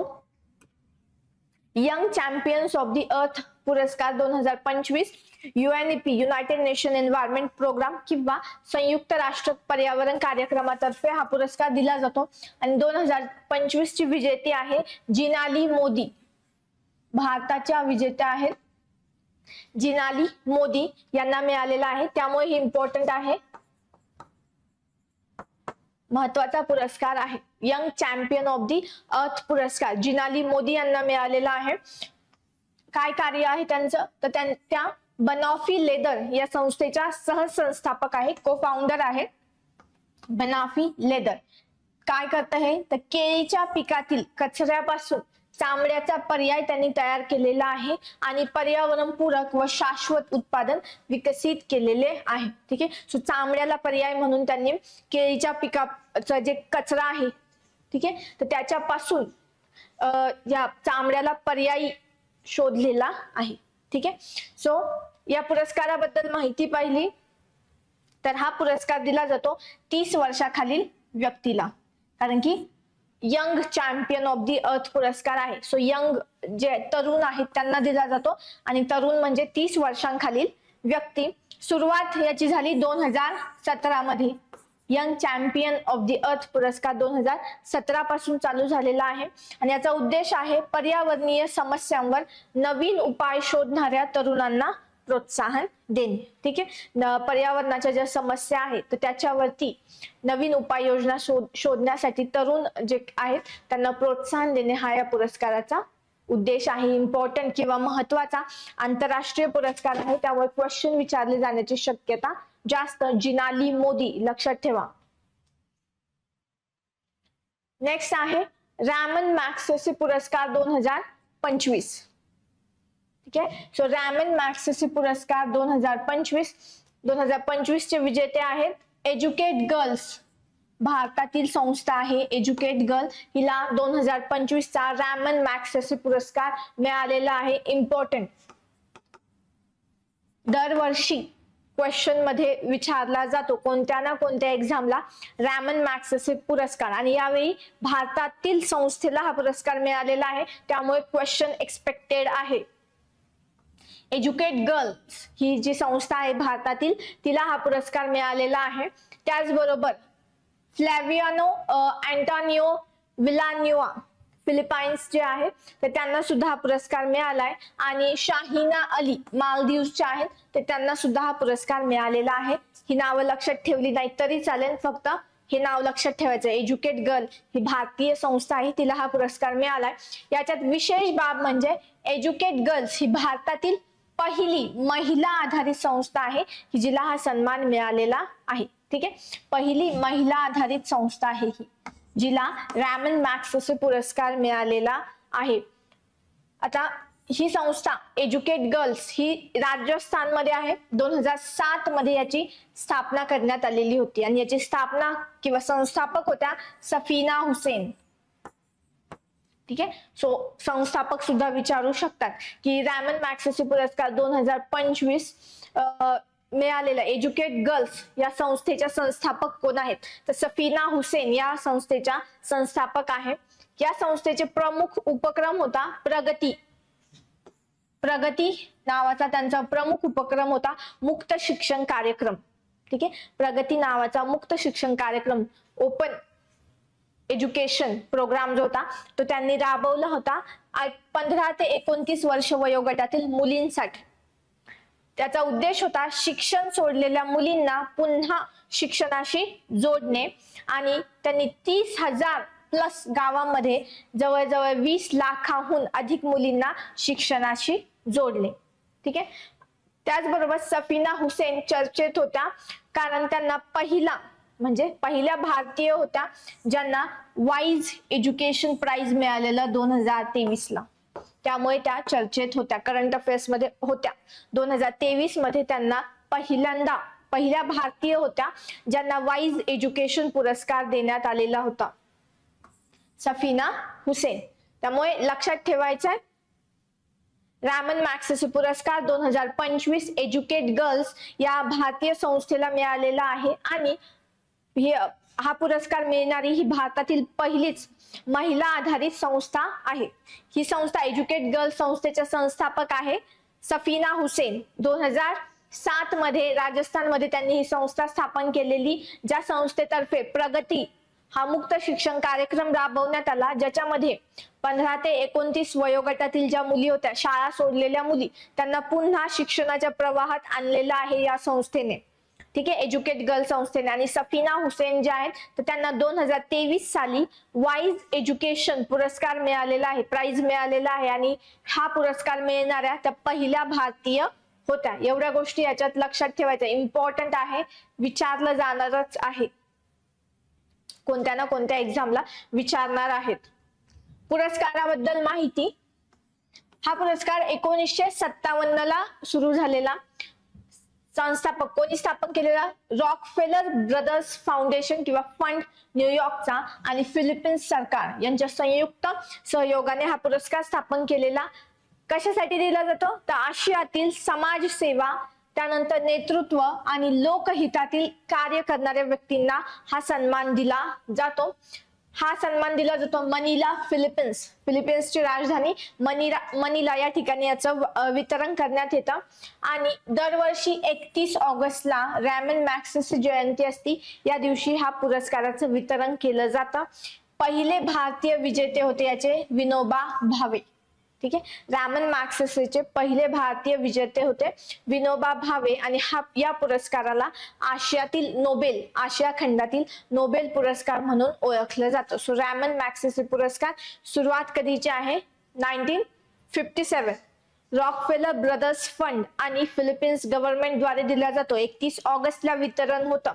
young champions of the earth पुरस्कार 2025 UNEP united nation environment programme किंवा संयुक्त राष्ट्र पर्यावरण कार्यक्रमातर्फे हा पुरस्कार दिला जातो. आणि 2025 ची विजेती आहे जिनाली मोदी, भारताच्या विजेत्या आहेत जिनाली मोदी यांना मिळालेला आहे, त्यामुळे हे इम्पॉर्टंट आहे, महत्वाचा पुरस्कार आहे. Young champion of the earth पुरस्कार जिनाली मोदी यांना मिळालेला आहे. काय कार्य आहे त्यांचं, तर त्या बनाफी लेदर या संस्थेच्या सहसंस्थापक आहे, को फाउंडर आहे. बनाफी लेदर काय करत आहे, तर केळीच्या पिकातील कचऱ्यापासून चामड्याचा पर्याय त्यांनी तयार केलेला आहे आणि पर्यावरणपूरक व शाश्वत उत्पादन विकसित केलेले आहे. ठीक आहे. सो चामड्याला पर्याय म्हणून त्यांनी केळीच्या पिकाचा जे कचरा आहे, ठीक आहे, तर त्याच्यापासून या चामड्याला पर्यायी शोधलेला आहे. ठीक आहे. सो या पुरस्काराबद्दल माहिती पाहिली तर हा पुरस्कार दिला जातो 30 वर्षाखालील व्यक्तीला, कारण की young champion of the earth पुरस्कार आहे. सो यंग जे तरुण आहेत त्यांना दिला जातो आणि तरुण म्हणजे 30 वर्षांखालील व्यक्ती. सुरुवात याची झाली 2017 मध्ये. Young champion of the earth पुरस्कार 2017 पासून चालू झालेला आहे आणि याचा उद्देश आहे पर्यावरणीय समस्यांवर नवीन उपाय शोधणाऱ्या तरुणांना प्रोत्साहन देणे. ठीक आहे. पर्यावरणाच्या ज्या समस्या आहेत तर त्याच्यावरती नवीन उपाययोजना शोधण्यासाठी तरुण जे आहेत त्यांना प्रोत्साहन देणे हा या पुरस्काराचा उद्देश आहे. इम्पॉर्टंट किंवा महत्वाचा आंतरराष्ट्रीय पुरस्कार आहे, त्यामुळे क्वेश्चन विचारले जाण्याची शक्यता जास्त. जिनाली मोदी लक्षात ठेवा. नेक्स्ट आहे रॅमन मॅग्सेसे पुरस्कार 2025. ठीक आहे. सो रॅमन मॅग्सेसे पुरस्कार 2025 चे विजेते आहेत एज्युकेट गर्ल्स, भारतातील संस्था आहे एज्युकेट गर्ल, हिला 2025 चा रॅमन मॅग्सेसे पुरस्कार मिळालेला आहे. इम्पॉर्टंट, दरवर्षी क्वेश्चन मध्ये विचारला जातो कोणत्या ना कोणत्या एक्झामला रॅमन मॅग्सेसे पुरस्कार, आणि यावेळी भारतातील संस्थेला हा पुरस्कार मिळालेला आहे, त्यामुळे क्वेश्चन एक्सपेक्टेड आहे. एज्युकेट गर्ल्स ही जी संस्था आहे भारतातील, तिला हा पुरस्कार मिळालेला आहे. त्याचबरोबर फ्लॅवियानो अँटोनियो विलान्युआ फिलिपाईन्स जे आहे तर त्यांना सुद्धा हा पुरस्कार मिळालाय, आणि शाहिना अली मालदीवच्या आहेत तर त्यांना सुद्धा हा पुरस्कार मिळालेला आहे. ही नावं लक्षात ठेवली नाही तरी चालेल, फक्त हे नाव लक्षात ठेवायचं. एज्युकेट गर्ल ही भारतीय संस्था आहे, तिला हा पुरस्कार मिळालाय. याच्यात विशेष बाब म्हणजे एज्युकेट गर्ल्स ही भारतातील पहिली महिला आधारित संस्था आहे की जिला हा सन्मान मिळालेला आहे. ठीक आहे. पहिली महिला आधारित संस्था आहे ही जिला रॅमन मॅग्सेसे पुरस्कार मिळालेला आहे. आता ही संस्था एज्युकेट गर्ल्स ही राजस्थानमध्ये आहे. 2007 मध्ये याची स्थापना करण्यात आलेली होती आणि याची स्थापना किंवा संस्थापक होत्या सफीना हुसेन. ठीक आहे. सो संस्थापक सुद्धा विचारू शकतात की रॅमन मॅग्सेसे पुरस्कार 2025 मिळालेला एज्युकेट गर्ल्स या संस्थेच्या संस्थापक कोण आहेत, तर सफीना हुसेन या संस्थेच्या संस्थापक आहे. या संस्थेचे प्रमुख उपक्रम होता प्रगती नावाचा त्यांचा प्रमुख उपक्रम होता मुक्त शिक्षण कार्यक्रम. ठीक आहे. प्रगती नावाचा मुक्त शिक्षण कार्यक्रम, ओपन एज्युकेशन प्रोग्राम जो होता तो त्यांनी राबवला होता 15 ते 29 वर्ष वयोगटातील मुलींसाठी. त्याचा उद्देश होता शिक्षण सोडलेल्या मुलींना पुन्हा शिक्षणाशी जोडणे, आणि त्यांनी 30,000 प्लस गावांमध्ये जवळजवळ 20 लाखाहून अधिक मुलींना शिक्षणाशी जोडले. ठीक आहे. त्याचबरोबर सफीना हुसेन चर्चेत होत्या कारण त्यांना पहिल्या भारतीय होत्या ज्यांना वाईज एज्युकेशन प्राइज मिळालेला 2023 ला, त्यामुळे त्या चर्चेत होत्या, करंट अफेअर्स मध्ये होत्या. 2023 मध्ये त्यांना पहिल्या भारतीय होत्या ज्यांना वाईज एज्युकेशन पुरस्कार देण्यात आलेला होता, सफीना हुसेन. त्यामुळे लक्षात ठेवायचं आहे रॅमन मॅग्सेसे पुरस्कार 2025 एज्युकेट गर्ल्स या भारतीय संस्थेला मिळालेला आहे, आणि हा पुरस्कार मिळणारी ही भारतातील पहिलीच महिला आधारित संस्था आहे. ही संस्था एज्युकेट गर्ल्स संस्थेच्या संस्थापक आहे सफीना हुसेन. 2007 मध्ये राजस्थान मध्ये त्यांनी ही संस्था स्थापन केलेली, ज्या संस्थेतर्फे प्रगती हा मुक्त शिक्षण कार्यक्रम राबवण्यात आला, ज्याच्यामध्ये 15 ते 29 वयोगटातील ज्या मुली होत्या, शाळा सोडलेल्या मुली, त्यांना पुन्हा शिक्षणाच्या प्रवाहात आणलेलं आहे या संस्थेने. ठीक आहे, एज्युकेट गर्ल संस्थेने. आणि सफीना हुसेन ज्या आहेत तर त्यांना 2023 साली वाईज एज्युकेशन पुरस्कार मिळालेला आहे, प्राइज मिळालेला आहे, आणि हा पुरस्कार मिळणाऱ्या त्या पहिल्या भारतीय होत्या. एवढ्या गोष्टी याच्यात लक्षात ठेवायच्या, इम्पॉर्टंट आहे, विचारलं जाणारच आहे, कोणत्या ना कोणत्या एक्झामला विचारणार आहेत. पुरस्काराबद्दल माहिती. हा पुरस्कार 1957 ला सुरू झालेला. संस्थापक कोणी स्थापन केलेला? रॉकफेलर ब्रदर्स फाउंडेशन किंवा फंड न्यूयॉर्कचा आणि फिलिपिन्स सरकार यांच्या संयुक्त सहयोगाने हा पुरस्कार स्थापन केलेला. कशासाठी दिला जातो? तर आशियातील समाजसेवा, त्यानंतर नेतृत्व आणि लोकहितातील कार्य करणाऱ्या व्यक्तींना हा सन्मान दिला जातो. हा सन्मान दिला जातो मनिला, फिलिपिन्सची राजधानी मनिला या ठिकाणी याचं वितरण करण्यात येतं. आणि दरवर्षी 31 ऑगस्टला रॅमन मॅग्सेसे जयंती असती, या दिवशी हा पुरस्काराचं वितरण केलं जातं. पहिले भारतीय विजेते होते याचे विनोबा भावे. ठीक आहे, रॅमन मॅग्सेसेचे पहिले भारतीय विजेते होते विनोबा भावे. आणि या पुरस्काराला आशिया खंडातील नोबेल पुरस्कार म्हणून ओळखलं जातं. सो रॅमन मॅग्सेसे पुरस्कार सुरुवात कधीची आहे? 1957. रॉकफेलर ब्रदर्स फंड आणि फिलिपिन्स गव्हर्नमेंट द्वारे दिला जातो. 31 ऑगस्टला वितरण होतं.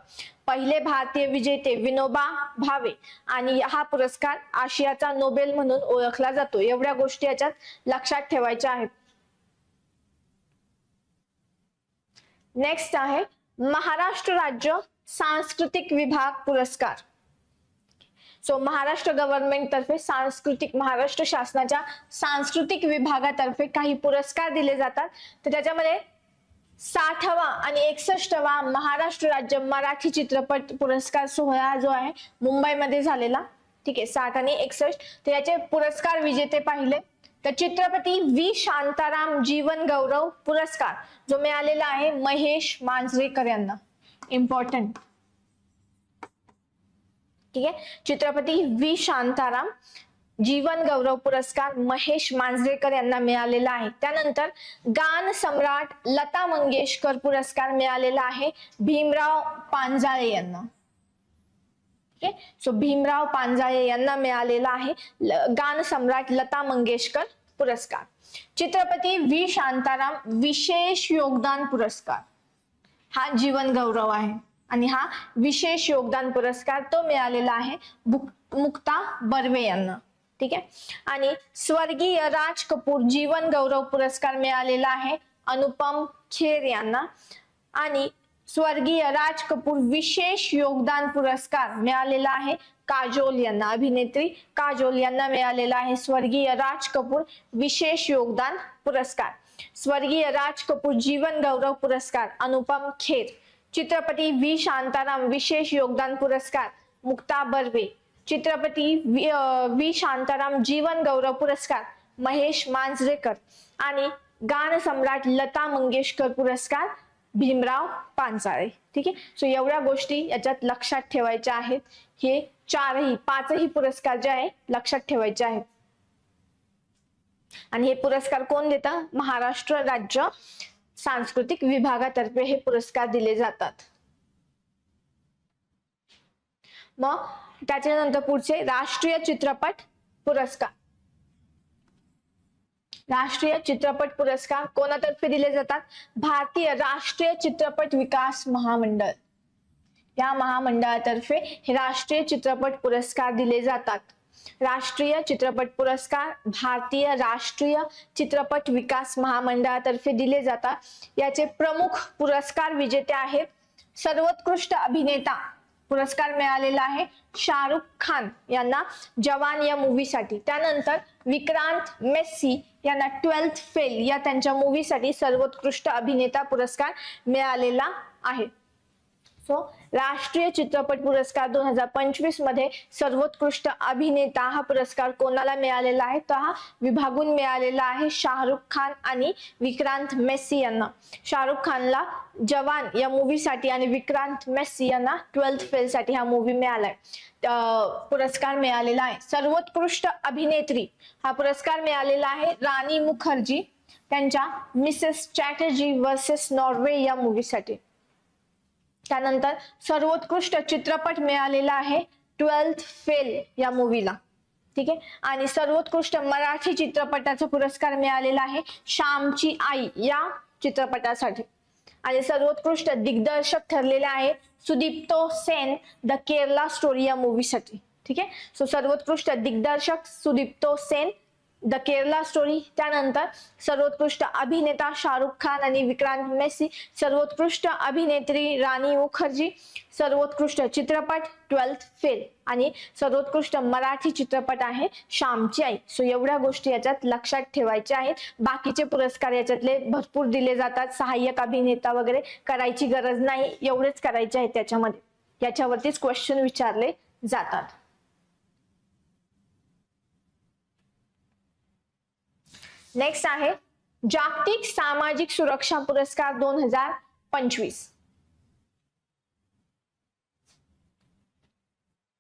पहिले भारतीय विजेते विनोबा भावे, आणि हा पुरस्कार आशियाचा नोबेल म्हणून ओळखला जातो. एवढ्या गोष्टी याच्यात लक्षात ठेवायच्या आहेत. नेक्स्ट आहे महाराष्ट्र राज्य सांस्कृतिक विभाग पुरस्कार. सो महाराष्ट्र गव्हर्नमेंट तर्फे महाराष्ट्र शासनाच्या सांस्कृतिक विभागातर्फे काही पुरस्कार दिले जातात. तर त्याच्यामध्ये 60वा आणि 61वा महाराष्ट्र राज्य मराठी चित्रपट पुरस्कार सोहळा जो आहे मुंबईमध्ये झालेला. ठीक आहे, 60 आणि 61. तर याचे पुरस्कार विजेते पाहिले तर चित्रपती व्ही शांताराम जीवन गौरव पुरस्कार जो मिळालेला आहे महेश मांजरेकर यांना. इम्पॉर्टंट. ठीक आहे, चित्रपती व्ही शांताराम जीवन गौरव पुरस्कार महेश मांजरेकर यांना मिळालेला आहे. त्यानंतर गान सम्राट लता मंगेशकर पुरस्कार मिळालेला आहे भीमराव पांजाळे यांना. ठीक आहे, सो भीमराव पांजाळे यांना मिळालेला आहे गान सम्राट लता मंगेशकर पुरस्कार. चित्रपती व्ही शांताराम विशेष योगदान पुरस्कार हा जीवन गौरव आहे, आणि हा विशेष योगदान पुरस्कार तो मिळालेला आहे मुक्ता बर्वे यांना. ठीक आहे, आणि स्वर्गीय राज कपूर जीवन गौरव पुरस्कार मिळालेला आहे अनुपम खेर यांना. आणि स्वर्गीय राज कपूर विशेष योगदान पुरस्कार मिळालेला आहे काजोल यांना. अभिनेत्री काजोल यांना मिळालेला आहे स्वर्गीय राज कपूर विशेष योगदान पुरस्कार. स्वर्गीय राज कपूर जीवन गौरव पुरस्कार अनुपम खेर. चित्रपती व्ही शांताराम विशेष योगदान पुरस्कार मुक्ता बर्वे. चित्रपती व्ही शांताराम जीवन गौरव पुरस्कार महेश मांजरेकर. आणि गान सम्राट लता मंगेशकर पुरस्कार भीमराव पांचाळे. ठीक आहे, सो एवढ्या गोष्टी याच्यात लक्षात ठेवायच्या आहेत. हे पाचही पुरस्कार जे आहे लक्षात ठेवायचे आहेत. आणि हे पुरस्कार कोण देतं? महाराष्ट्र राज्य सांस्कृतिक विभागातर्फे हे पुरस्कार दिले जातात. मग त्याच्यानंतर पुढचे राष्ट्रीय चित्रपट पुरस्कार. राष्ट्रीय चित्रपट पुरस्कार कोणातर्फे दिले जातात? भारतीय राष्ट्रीय चित्रपट विकास महामंडळ या महामंडळातर्फे हे राष्ट्रीय चित्रपट पुरस्कार दिले जातात. राष्ट्रीय चित्रपट पुरस्कार भारतीय राष्ट्रीय चित्रपट विकास महामंडळातर्फे दिले जातात. याचे प्रमुख पुरस्कार विजेते आहेत सर्वोत्कृष्ट अभिनेता पुरस्कार मिळालेला आहे शाहरुख खान यांना जवान या मूवीसाठी. त्यानंतर विक्रांत मेस्सी यांना 12th फेल या त्यांच्या मूवीसाठी सर्वोत्कृष्ट अभिनेता पुरस्कार मिळालेला आहे. सो राष्ट्रीय चित्रपट पुरस्कार 2025 मध्ये सर्वोत्कृष्ट अभिनेता हा पुरस्कार कोणाला मिळालेला आहे, तर हा विभागून मिळालेला आहे शाहरुख खान आणि विक्रांत मेसी यांना. शाहरुख खानला जवान या मूवीसाठी आणि विक्रांत मेसी यांना 12th फेल साठी हा मूवी मिळालाय, पुरस्कार मिळालेला आहे. सर्वोत्कृष्ट अभिनेत्री हा पुरस्कार मिळालेला आहे राणी मुखर्जी त्यांच्या मिसेस चॅटर्जी वर्सेस नॉर्वे या मूवीसाठी. त्यानंतर सर्वोत्कृष्ट चित्रपट मिळालेला आहे 12th फेल या मूवीला. ठीक आहे. आणि सर्वोत्कृष्ट मराठी चित्रपटाचा पुरस्कार मिळालेला आहे श्यामची आई या चित्रपटासाठी. आणि सर्वोत्कृष्ट दिग्दर्शक ठरलेले आहे सुदीप्तो सेन द केरला स्टोरी या मूवीसाठी. ठीक आहे. सो सर्वोत्कृष्ट दिग्दर्शक सुदीप्तो सेन द केरला स्टोरी. त्यानंतर सर्वोत्कृष्ट अभिनेता शाहरुख खान आणि विक्रांत मेसी. सर्वोत्कृष्ट अभिनेत्री राणी मुखर्जी. सर्वोत्कृष्ट चित्रपट 12th फेल आणि सर्वोत्कृष्ट मराठी चित्रपट आहे श्यामची आई. सो एवढ्या गोष्टी याच्यात लक्षात ठेवायच्या आहेत. बाकीचे पुरस्कार याच्यातले भरपूर दिले जातात, सहाय्यक अभिनेता वगैरे करायची गरज नाही, एवढेच करायचे आहेत त्याच्यामध्ये, याच्यावरतीच क्वेश्चन विचारले जातात. नेक्स्ट आहे जागतिक सामाजिक सुरक्षा पुरस्कार 2025.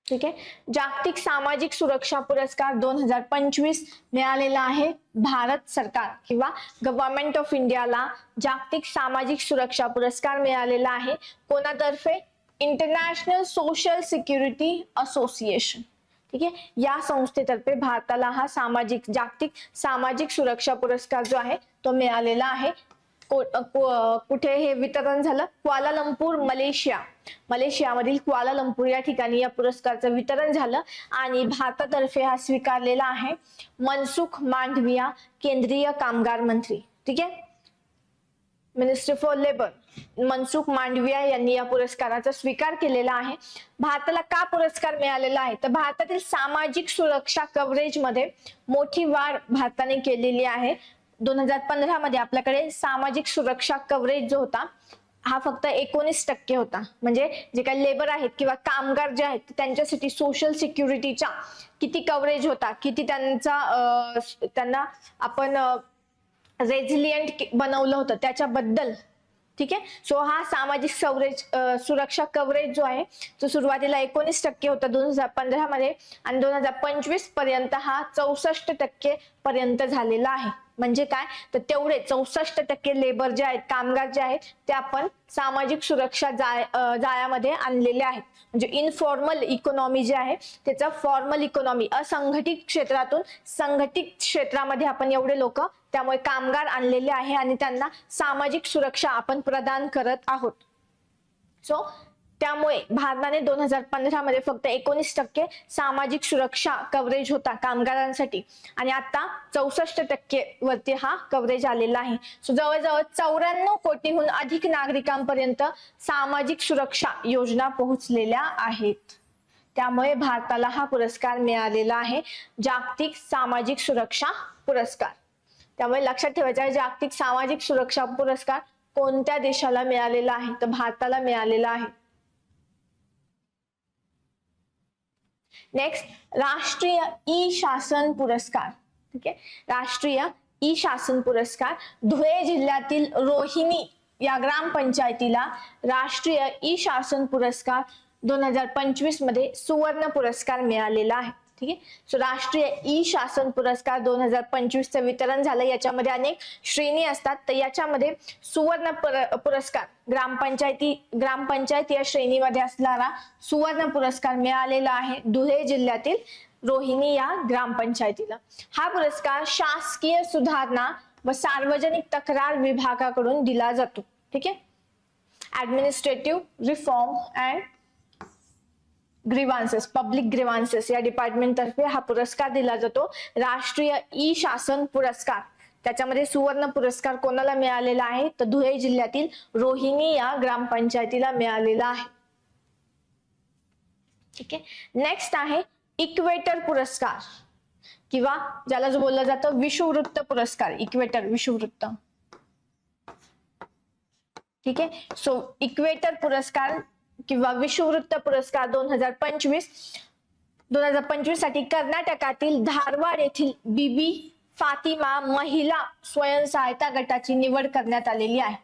ठीक आहे. जागतिक सामाजिक सुरक्षा पुरस्कार 2025 मिळालेला आहे भारत सरकार किंवा गव्हर्नमेंट ऑफ इंडियाला जागतिक सामाजिक सुरक्षा पुरस्कार मिळालेला आहे. कोणातर्फे? International social security association. ठीक आहे. या संस्थेतर्फे भारताला हा जागतिक सामाजिक सुरक्षा पुरस्कार जो आहे तो मिळालेला आहे. कुठे हे वितरण झालं? क्वालालंपूर, मलेशियामधील क्वालालंपूर या ठिकाणी या पुरस्काराचं वितरण झालं. आणि भारतातर्फे हा स्वीकारलेला आहे मनसुख मांडविया, केंद्रीय कामगार मंत्री. ठीक आहे. Minister for labour Mansukh Mandaviya यांनी या पुरस्काराचा स्वीकार केलेला आहे. भारताला का पुरस्कार मिळालेला आहे? तर भारतातील सामाजिक सुरक्षा कव्हरेज मध्ये मोठी वाढ भारताने केलेली आहे. 2015 मध्ये आपल्याकडे सामाजिक सुरक्षा कव्हरेज जो होता हा फक्त 19% होता. म्हणजे जे काही लेबर आहेत किंवा कामगार जे आहेत त्यांच्यासाठी सोशल सिक्युरिटीचा किती कव्हरेज होता, किती त्यांना आपण रेझिलियंट बनवलं होतं त्याच्याबद्दल. ठीक आहे. सो हा सामाजिक सुरक्षा कव्हरेज जो आहे तो सुरुवातीला 19% होता 2015 मध्ये आणि 2025 पर्यंत हा 64% पर्यंत झालेला आहे. म्हणजे काय? तर तेवढे 64% लेबर जे आहेत, कामगार जे आहेत ते आपण सामाजिक सुरक्षा जाळ्यामध्ये आणलेले आहेत. म्हणजे इनफॉर्मल इकॉनॉमी जे आहे त्याचा फॉर्मल इकॉनॉमी, असंघटित क्षेत्रातून संघटित क्षेत्रामध्ये आपण एवढे लोक त्यामुळे कामगार आणलेले आहे आणि त्यांना सामाजिक सुरक्षा आपण प्रदान करत आहोत. सो त्यामुळे भारताने 2015 मध्ये फक्त 19% सामाजिक सुरक्षा कव्हरेज होता कामगारांसाठी आणि आता 64% वरती हा कव्हरेज आलेला आहे. सो जवळजवळ 94 कोटीहून अधिक नागरिकांपर्यंत सामाजिक सुरक्षा योजना पोहोचलेल्या आहेत. त्यामुळे भारताला हा पुरस्कार मिळालेला आहे जागतिक सामाजिक सुरक्षा पुरस्कार. त्यामुळे लक्षात ठेवायचं आहे जागतिक सामाजिक सुरक्षा पुरस्कार कोणत्या देशाला मिळालेला आहे? तर भारताला मिळालेला आहे. नेक्स्ट राष्ट्रीय ई शासन पुरस्कार. ठीक आहे. राष्ट्रीय ई शासन पुरस्कार धुळे जिल्ह्यातील रोहिणी या ग्रामपंचायतीला राष्ट्रीय ई शासन पुरस्कार 2025 मध्ये सुवर्ण पुरस्कार मिळालेला आहे. ठीक आहे. सो राष्ट्रीय ई शासन पुरस्कार 2025 चं वितरण झालं. याच्यामध्ये अनेक श्रेणी असतात तर याच्यामध्ये सुवर्ण पुरस्कार ग्रामपंचायत या श्रेणीमध्ये असणारा सुवर्ण पुरस्कार मिळालेला आहे धुळे जिल्ह्यातील रोहिणी या ग्रामपंचायतीला. हा पुरस्कार शासकीय सुधारणा व सार्वजनिक तक्रार विभागाकडून दिला जातो. ठीक आहे. ऍडमिनिस्ट्रेटिव्ह रिफॉर्म अँड ग्रीवान्सेस, पब्लिक ग्रीवान्सेस या डिपार्टमेंट तर्फे हा पुरस्कार दिला जातो. राष्ट्रीय ई शासन पुरस्कार त्याच्यामध्ये सुवर्ण पुरस्कार कोणाला मिळालेला आहे? तर धुळे जिल्ह्यातील रोहिणी या ग्रामपंचायतीला मिळालेला आहे. ठीक आहे. नेक्स्ट आहे इक्वेटर पुरस्कार किंवा ज्याला जो बोललं जातं विषुववृत्त पुरस्कार. इक्वेटर, विषुववृत्त. ठीक आहे. सो इक्वेटर पुरस्कार किंवा विषुववृत्त पुरस्कार 2025 साठी कर्नाटकातील धारवाड येथील बीबी फातिमा महिला स्वयंसहायता गटाची निवड करण्यात आलेली आहे.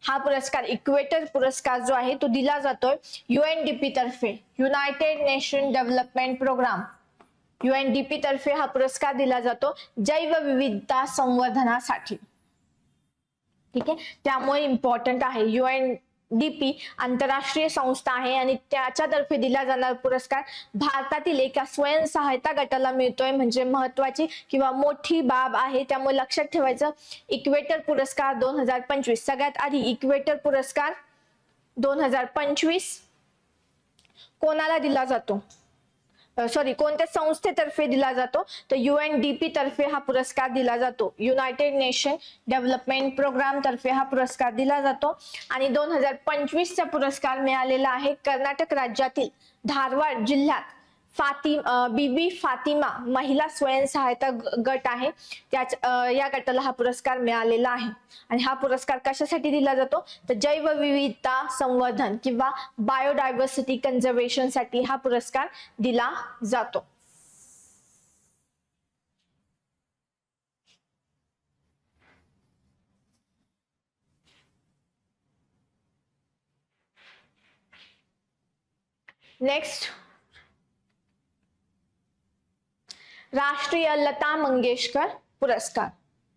हा पुरस्कार इक्वेटर पुरस्कार जो आहे तो दिला जातोय UNDP तर्फे, united nation development programme, UNDP तर्फे हा पुरस्कार दिला जातो जैवविविधता संवर्धनासाठी. ठीक आहे, त्यामुळे इम्पॉर्टंट आहे. UNDP आंतरराष्ट्रीय संस्था आहे आणि त्याच्यातर्फे दिला जाणारा पुरस्कार भारतातील एका स्वयंसहायता गटाला मिळतोय, म्हणजे महत्वाची किंवा मोठी बाब आहे. त्यामुळे लक्षात ठेवायचं इक्वेटर पुरस्कार 2025. सगळ्यात आधी इक्वेटर पुरस्कार 2025 कोणाला दिला जातो, कोणत्या संस्थेतर्फे दिला जातो, तर UNDP तर्फे हा पुरस्कार दिला जातो. युनायटेड नेशन डेव्हलपमेंट प्रोग्राम तर्फे हा पुरस्कार दिला जातो. आणि 2025 चा पुरस्कार मिळालेला आहे कर्नाटक राज्यातील धारवाड जिल्ह्यात बीबी फातिमा महिला स्वयंसहायता गट आहे, या गटाला हा पुरस्कार मिळालेला आहे. आणि हा पुरस्कार कशासाठी दिला जातो, तर जैवविविधता संवर्धन किंवा बायोडायव्हर्सिटी कन्झर्वेशन साठी हा पुरस्कार दिला जातो. नेक्स्ट, राष्ट्रीय लता मंगेशकर पुरस्कार.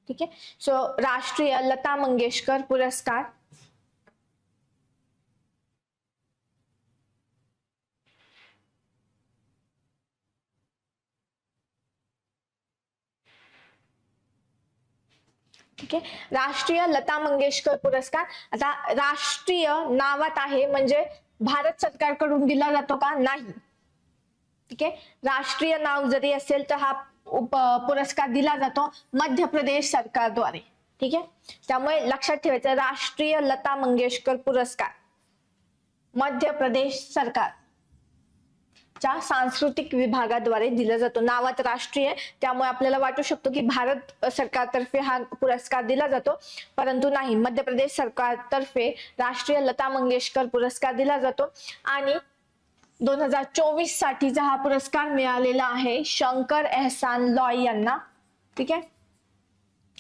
ठीक है, सो राष्ट्रीय लता मंगेशकर पुरस्कार ठीक आहे, राष्ट्रीय लता मंगेशकर पुरस्कार. आता राष्ट्रीय नावात आहे म्हणजे भारत सरकारकडून दिला जातो का, नाही. ठीक आहे, राष्ट्रीय नाव जरी असेल तर हा पुरस्कार दिला जातो मध्य प्रदेश सरकारद्वारे. ठीक आहे, त्यामुळे लक्षात ठेवायचं राष्ट्रीय लता मंगेशकर पुरस्कार मध्य प्रदेश सरकारच्या सांस्कृतिक विभागाद्वारे दिला जातो. नावात राष्ट्रीय, त्यामुळे आपल्याला वाटू शकतो की भारत सरकारतर्फे हा पुरस्कार दिला जातो, परंतु नाही, मध्य प्रदेश सरकारतर्फे राष्ट्रीय लता मंगेशकर पुरस्कार दिला जातो. आणि 2024 साठीचा हा पुरस्कार मिळालेला आहे शंकर एहसान लॉय यांना. ठीक आहे,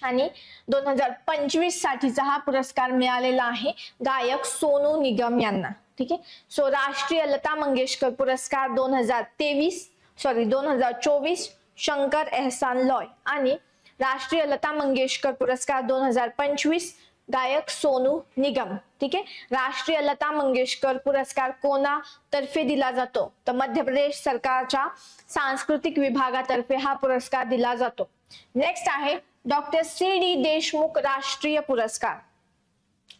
आणि 2025 साठीचा हा पुरस्कार मिळालेला आहे गायक सोनू निगम यांना. ठीक आहे, सो राष्ट्रीय लता मंगेशकर पुरस्कार 2024 शंकर एहसान लॉय आणि राष्ट्रीय लता मंगेशकर पुरस्कार 2025 गायक सोनू निगम. ठीक आहे, राष्ट्रीय लता मंगेशकर पुरस्कार कोणातर्फे दिला जातो, तर मध्य प्रदेश सरकारच्या सांस्कृतिक विभागातर्फे हा पुरस्कार दिला जातो. नेक्स्ट आहे डॉक्टर CD देशमुख राष्ट्रीय पुरस्कार.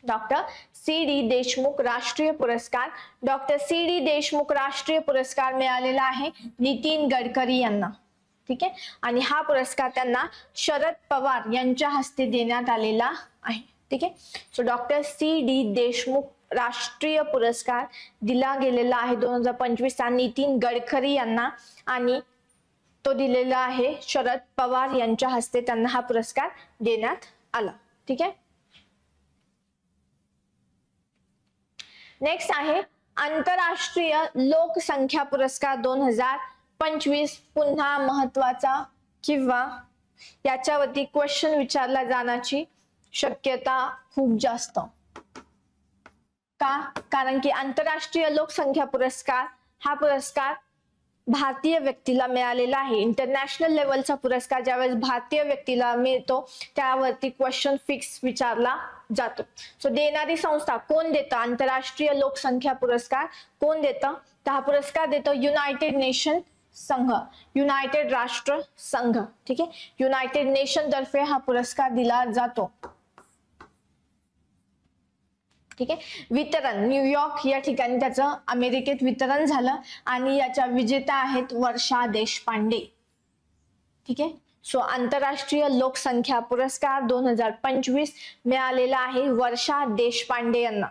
डॉक्टर CD देशमुख राष्ट्रीय पुरस्कार. डॉक्टर CD देशमुख राष्ट्रीय पुरस्कार मिळालेला आहे नितीन गडकरी यांना. ठीक आहे, आणि हा पुरस्कार त्यांना शरद पवार यांच्या हस्ते देण्यात आलेला आहे. ठीक आहे, सो डॉक्टर CD देशमुख राष्ट्रीय पुरस्कार दिला गेलेला आहे 2025 चा नितीन गडकरी यांना, आणि तो दिलेला आहे शरद पवार यांच्या हस्ते त्यांना हा पुरस्कार देण्यात आला. ठीक आहे, नेक्स्ट आहे आंतरराष्ट्रीय लोकसंख्या पुरस्कार 2025. पुन्हा महत्वाचा किंवा याच्यावरती क्वेश्चन विचारला जाण्याची शक्यता खूप जास्त. का, कारण की आंतरराष्ट्रीय लोकसंख्या पुरस्कार हा पुरस्कार भारतीय व्यक्तीला मिळालेला आहे. इंटरनॅशनल लेवलचा पुरस्कार ज्यावेळेस भारतीय व्यक्तीला मिळतो त्यावरती क्वेश्चन फिक्स विचारला जातो. सो देणारी संस्था कोण देतं, आंतरराष्ट्रीय लोकसंख्या पुरस्कार कोण देतं, तर हा पुरस्कार देतो युनायटेड नेशन संघ, युनायटेड राष्ट्र संघ. ठीक आहे, युनायटेड नेशन तर्फे हा पुरस्कार दिला जातो. ठीक आहे, वितरण न्यूयॉर्क या ठिकाणी त्याचं अमेरिकेत वितरण झालं आणि याच्या विजेता आहेत वर्षा देशपांडे. ठीक आहे, सो आंतरराष्ट्रीय लोकसंख्या पुरस्कार 2025 मिळालेला आहे वर्षा देशपांडे यांना.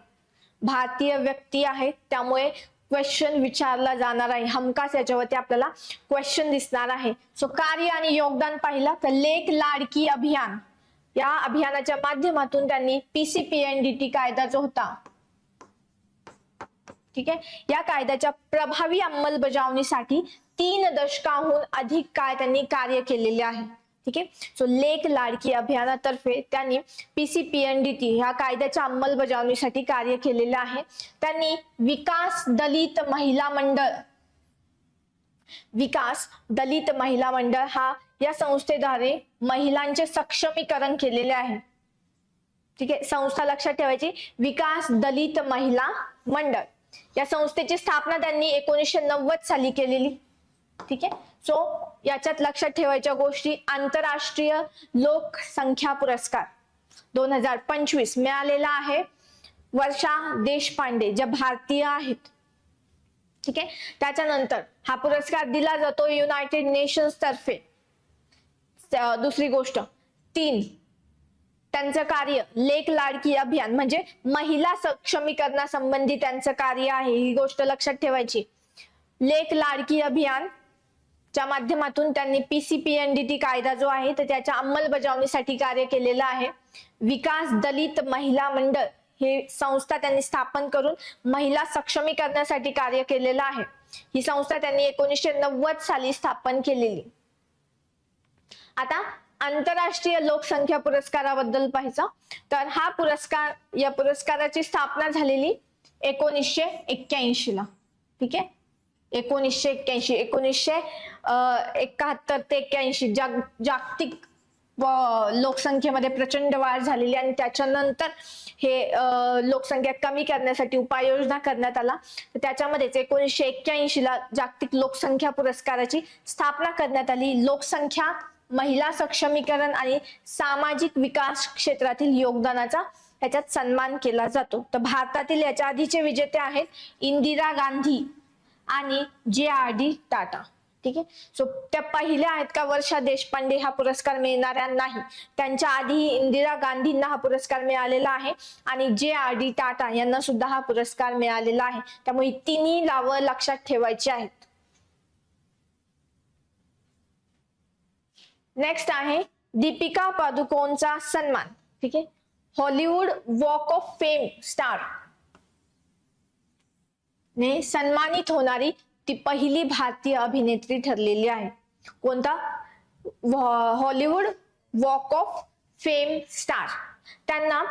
भारतीय व्यक्ती आहेत त्यामुळे क्वेश्चन विचारला जाणार आहे हमखास, याच्यावरती आपल्याला क्वेश्चन दिसणार आहे. सो कार्य आणि योगदान पाहिलं तर लेक लाडकी अभियान या अभियानाच्या माध्यमातून त्यांनी PCPNDT कायदा जो होता ठीक आहे. या कायद्याच्या प्रभावी अंमलबजावणीसाठी 3 दशकाहून अधिक काळ त्यांनी कार्य केलेले आहे. ठीक आहे. सो लेक लाडकी अभियानातर्फे त्यांनी PCPNDT ह्या कायद्याच्या अंमलबजावणीसाठी कार्य केलेलं आहे. त्यांनी विकास दलित महिला मंडळ हा या संस्थेद्वारे महिलांचे सक्षमीकरण केलेले आहे. ठीक आहे. संस्था लक्षात ठेवायची, विकास दलित महिला मंडळ. या संस्थेची स्थापना त्यांनी 1990 साली केलेली. ठीक आहे. सो याच्यात लक्षात ठेवायच्या गोष्टी, आंतरराष्ट्रीय लोकसंख्या पुरस्कार 2025 मिळालेला आहे वर्षा देशपांडे, ज्या भारतीय आहेत. ठीक आहे. त्याच्यानंतर हा पुरस्कार दिला जातो युनायटेड नेशन्स तर्फे. दुसरी गोष्ट 3, त्यांचं कार्य लेक लाडकी अभियान म्हणजे महिला सक्षमीकरणासंबंधी त्यांचं कार्य आहे, ही गोष्ट लक्षात ठेवायची. लेक लाडकी अभियान च्या माध्यमातून त्यांनी PCPNDT कायदा जो आहे तर त्याच्या अंमलबजावणीसाठी कार्य केलेलं आहे. विकास दलित महिला मंडळ हे संस्था त्यांनी स्थापन करून महिला सक्षमीकरणासाठी कार्य केलेलं आहे. ही संस्था त्यांनी 1990 साली स्थापन केलेली. आता आंतरराष्ट्रीय लोकसंख्या पुरस्काराबद्दल पाहायचं तर हा पुरस्कार, या पुरस्काराची स्थापना झालेली 1981 ला. ठीक आहे. 1981 1971 ते 81 जागतिक लोकसंख्येमध्ये प्रचंड वाढ झालेली आणि त्याच्यानंतर हे लोकसंख्या कमी करण्यासाठी उपाययोजना करण्यात आला. तर त्याच्यामध्येच 1981 ला जागतिक लोकसंख्या पुरस्काराची स्थापना करण्यात आली. लोकसंख्या, महिला सक्षमीकरण आणि सामाजिक विकास क्षेत्रातील योगदानाचा त्याच्यात सन्मान केला जातो. तर भारतातील याच्या आधीचे विजेते आहेत इंदिरा गांधी आणि JRD टाटा. ठीक आहे. सो त्या पहिल्या आहेत का वर्षा देशपांडे हा पुरस्कार मिळणाऱ्या नाही. त्यांच्या आधी इंदिरा गांधींना हा पुरस्कार मिळालेला आहे आणि JRD टाटा यांना सुद्धा हा पुरस्कार मिळालेला आहे. त्यामुळे तिन्ही नावं लक्षात ठेवायची आहेत. नेक्स्ट आहे दीपिका पादुकोणचा सन्मान. ठीक आहे. Hollywood walk of fame star ने सन्मानित होणारी ती पहिली भारतीय अभिनेत्री ठरलेली आहे. कोणता? Hollywood walk of fame star. त्यांना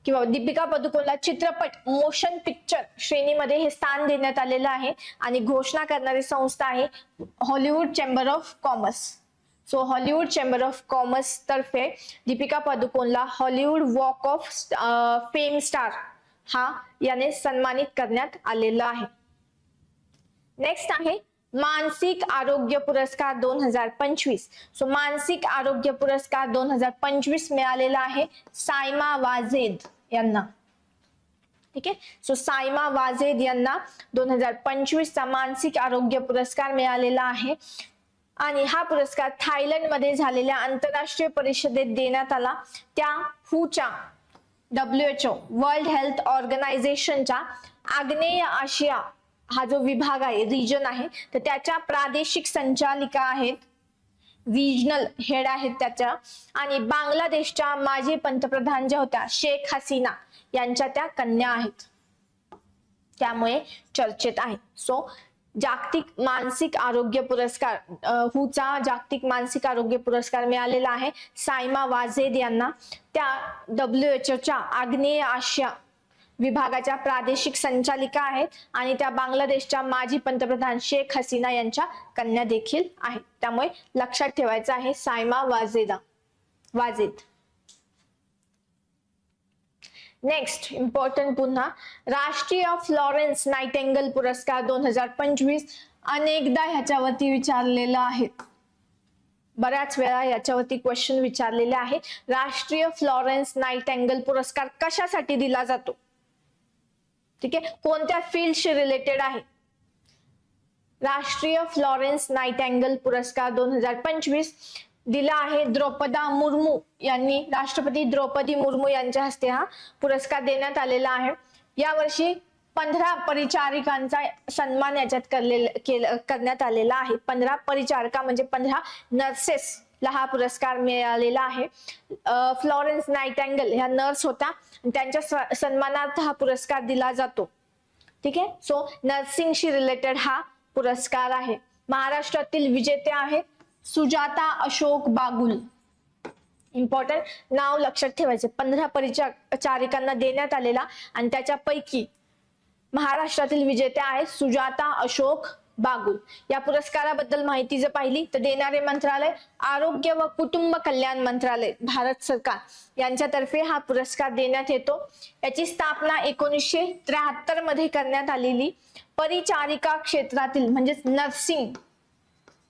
किंवा दीपिका पदुकोणला चित्रपट मोशन पिक्चर श्रेणीमध्ये हे स्थान देण्यात आलेलं आहे आणि घोषणा करणारी संस्था आहे Hollywood chamber of commerce. So Hollywood chamber of commerce तर्फे दीपिका पदुकोणला Hollywood walk of fame star हा याने सन्मानित करण्यात आलेला आहे. नेक्स्ट आहे मानसिक आरोग्य पुरस्कार 2025. सो मानसिक आरोग्य पुरस्कार 2025 मिळालेला आहे सायमा वाजेद यांना. ठीक आहे. सो सायमा वाजेद यांना 2025 चा मानसिक आरोग्य पुरस्कार मिळालेला आहे आणि हा पुरस्कार थायलंड मध्ये झालेल्या आंतरराष्ट्रीय परिषदेत देण्यात आला. त्या हुच्या WHO वर्ल्ड हेल्थ ऑर्गनायझेशनच्या आग्नेय आशिया हा जो विभाग आहे, रिजन आहे, तर त्याच्या प्रादेशिक संचालिका आहेत, रिजनल हेड आहेत त्याच्या. आणि बांगलादेशच्या माजी पंतप्रधान ज्या होत्या शेख हसीना यांच्या त्या कन्या आहेत, त्यामुळे चर्चेत आहे. सो जागतिक मानसिक आरोग्य पुरस्कार हुचा जागतिक मानसिक आरोग्य पुरस्कार मिळालेला आहे सायमा वाजेद यांना. त्या WHO आग्नेय आशिया विभागाच्या प्रादेशिक संचालिका आहेत आणि त्या बांगलादेशच्या माजी पंतप्रधान शेख हसीना यांच्या कन्या देखील आहेत. त्यामुळे लक्षात ठेवायचं आहे सायमा वाजेद. नेक्स्ट इम्पॉर्टंट पुन्हा राष्ट्रीय फ्लॉरेन्स नाइटिंगेल पुरस्कार 2025. अनेकदा ह्याच्यावरती विचारलेलं आहे, बऱ्याच वेळा याच्यावरती क्वेश्चन विचारलेले आहे. राष्ट्रीय फ्लॉरेन्स नाइटिंगेल पुरस्कार कशासाठी दिला जातो? ठीक आहे. कोणत्या फील्डशी रिलेटेड आहे? राष्ट्रीय फ्लॉरेन्स नाइटिंगेल पुरस्कार 2025 दिला आहे द्रौपदा मुर्मू यांनी. राष्ट्रपती द्रौपदी मुर्मू यांच्या हस्ते हा पुरस्कार देण्यात आलेला आहे. यावर्षी 15 परिचारिकांचा सन्मान याच्यात करण्यात आलेला आहे. 15 परिचारिका म्हणजे 15 नर्सेस ला हा पुरस्कार मिळालेला आहे. फ्लॉरेन्स नाइटिंगेल ह्या नर्स होत्या, त्यांच्या सन्मानार्थ हा पुरस्कार दिला जातो. ठीक आहे. सो नर्सिंगशी रिलेटेड हा पुरस्कार आहे. महाराष्ट्रातील विजेते आहेत सुजाता अशोक बागुल. इम्पॉर्टंट नाव लक्षात ठेवायचे. 15 परिचारिकांना देण्यात आलेला आणि त्याच्यापैकी महाराष्ट्रातील विजेते आहेत सुजाता अशोक बागुल. या पुरस्काराबद्दल माहिती जर पाहिली तर देणारे मंत्रालय आरोग्य व कुटुंब कल्याण मंत्रालय भारत सरकार यांच्यातर्फे हा पुरस्कार देण्यात येतो. याची स्थापना 1973 मध्ये करण्यात आलेली परिचारिका क्षेत्रातील म्हणजेच नर्सिंग,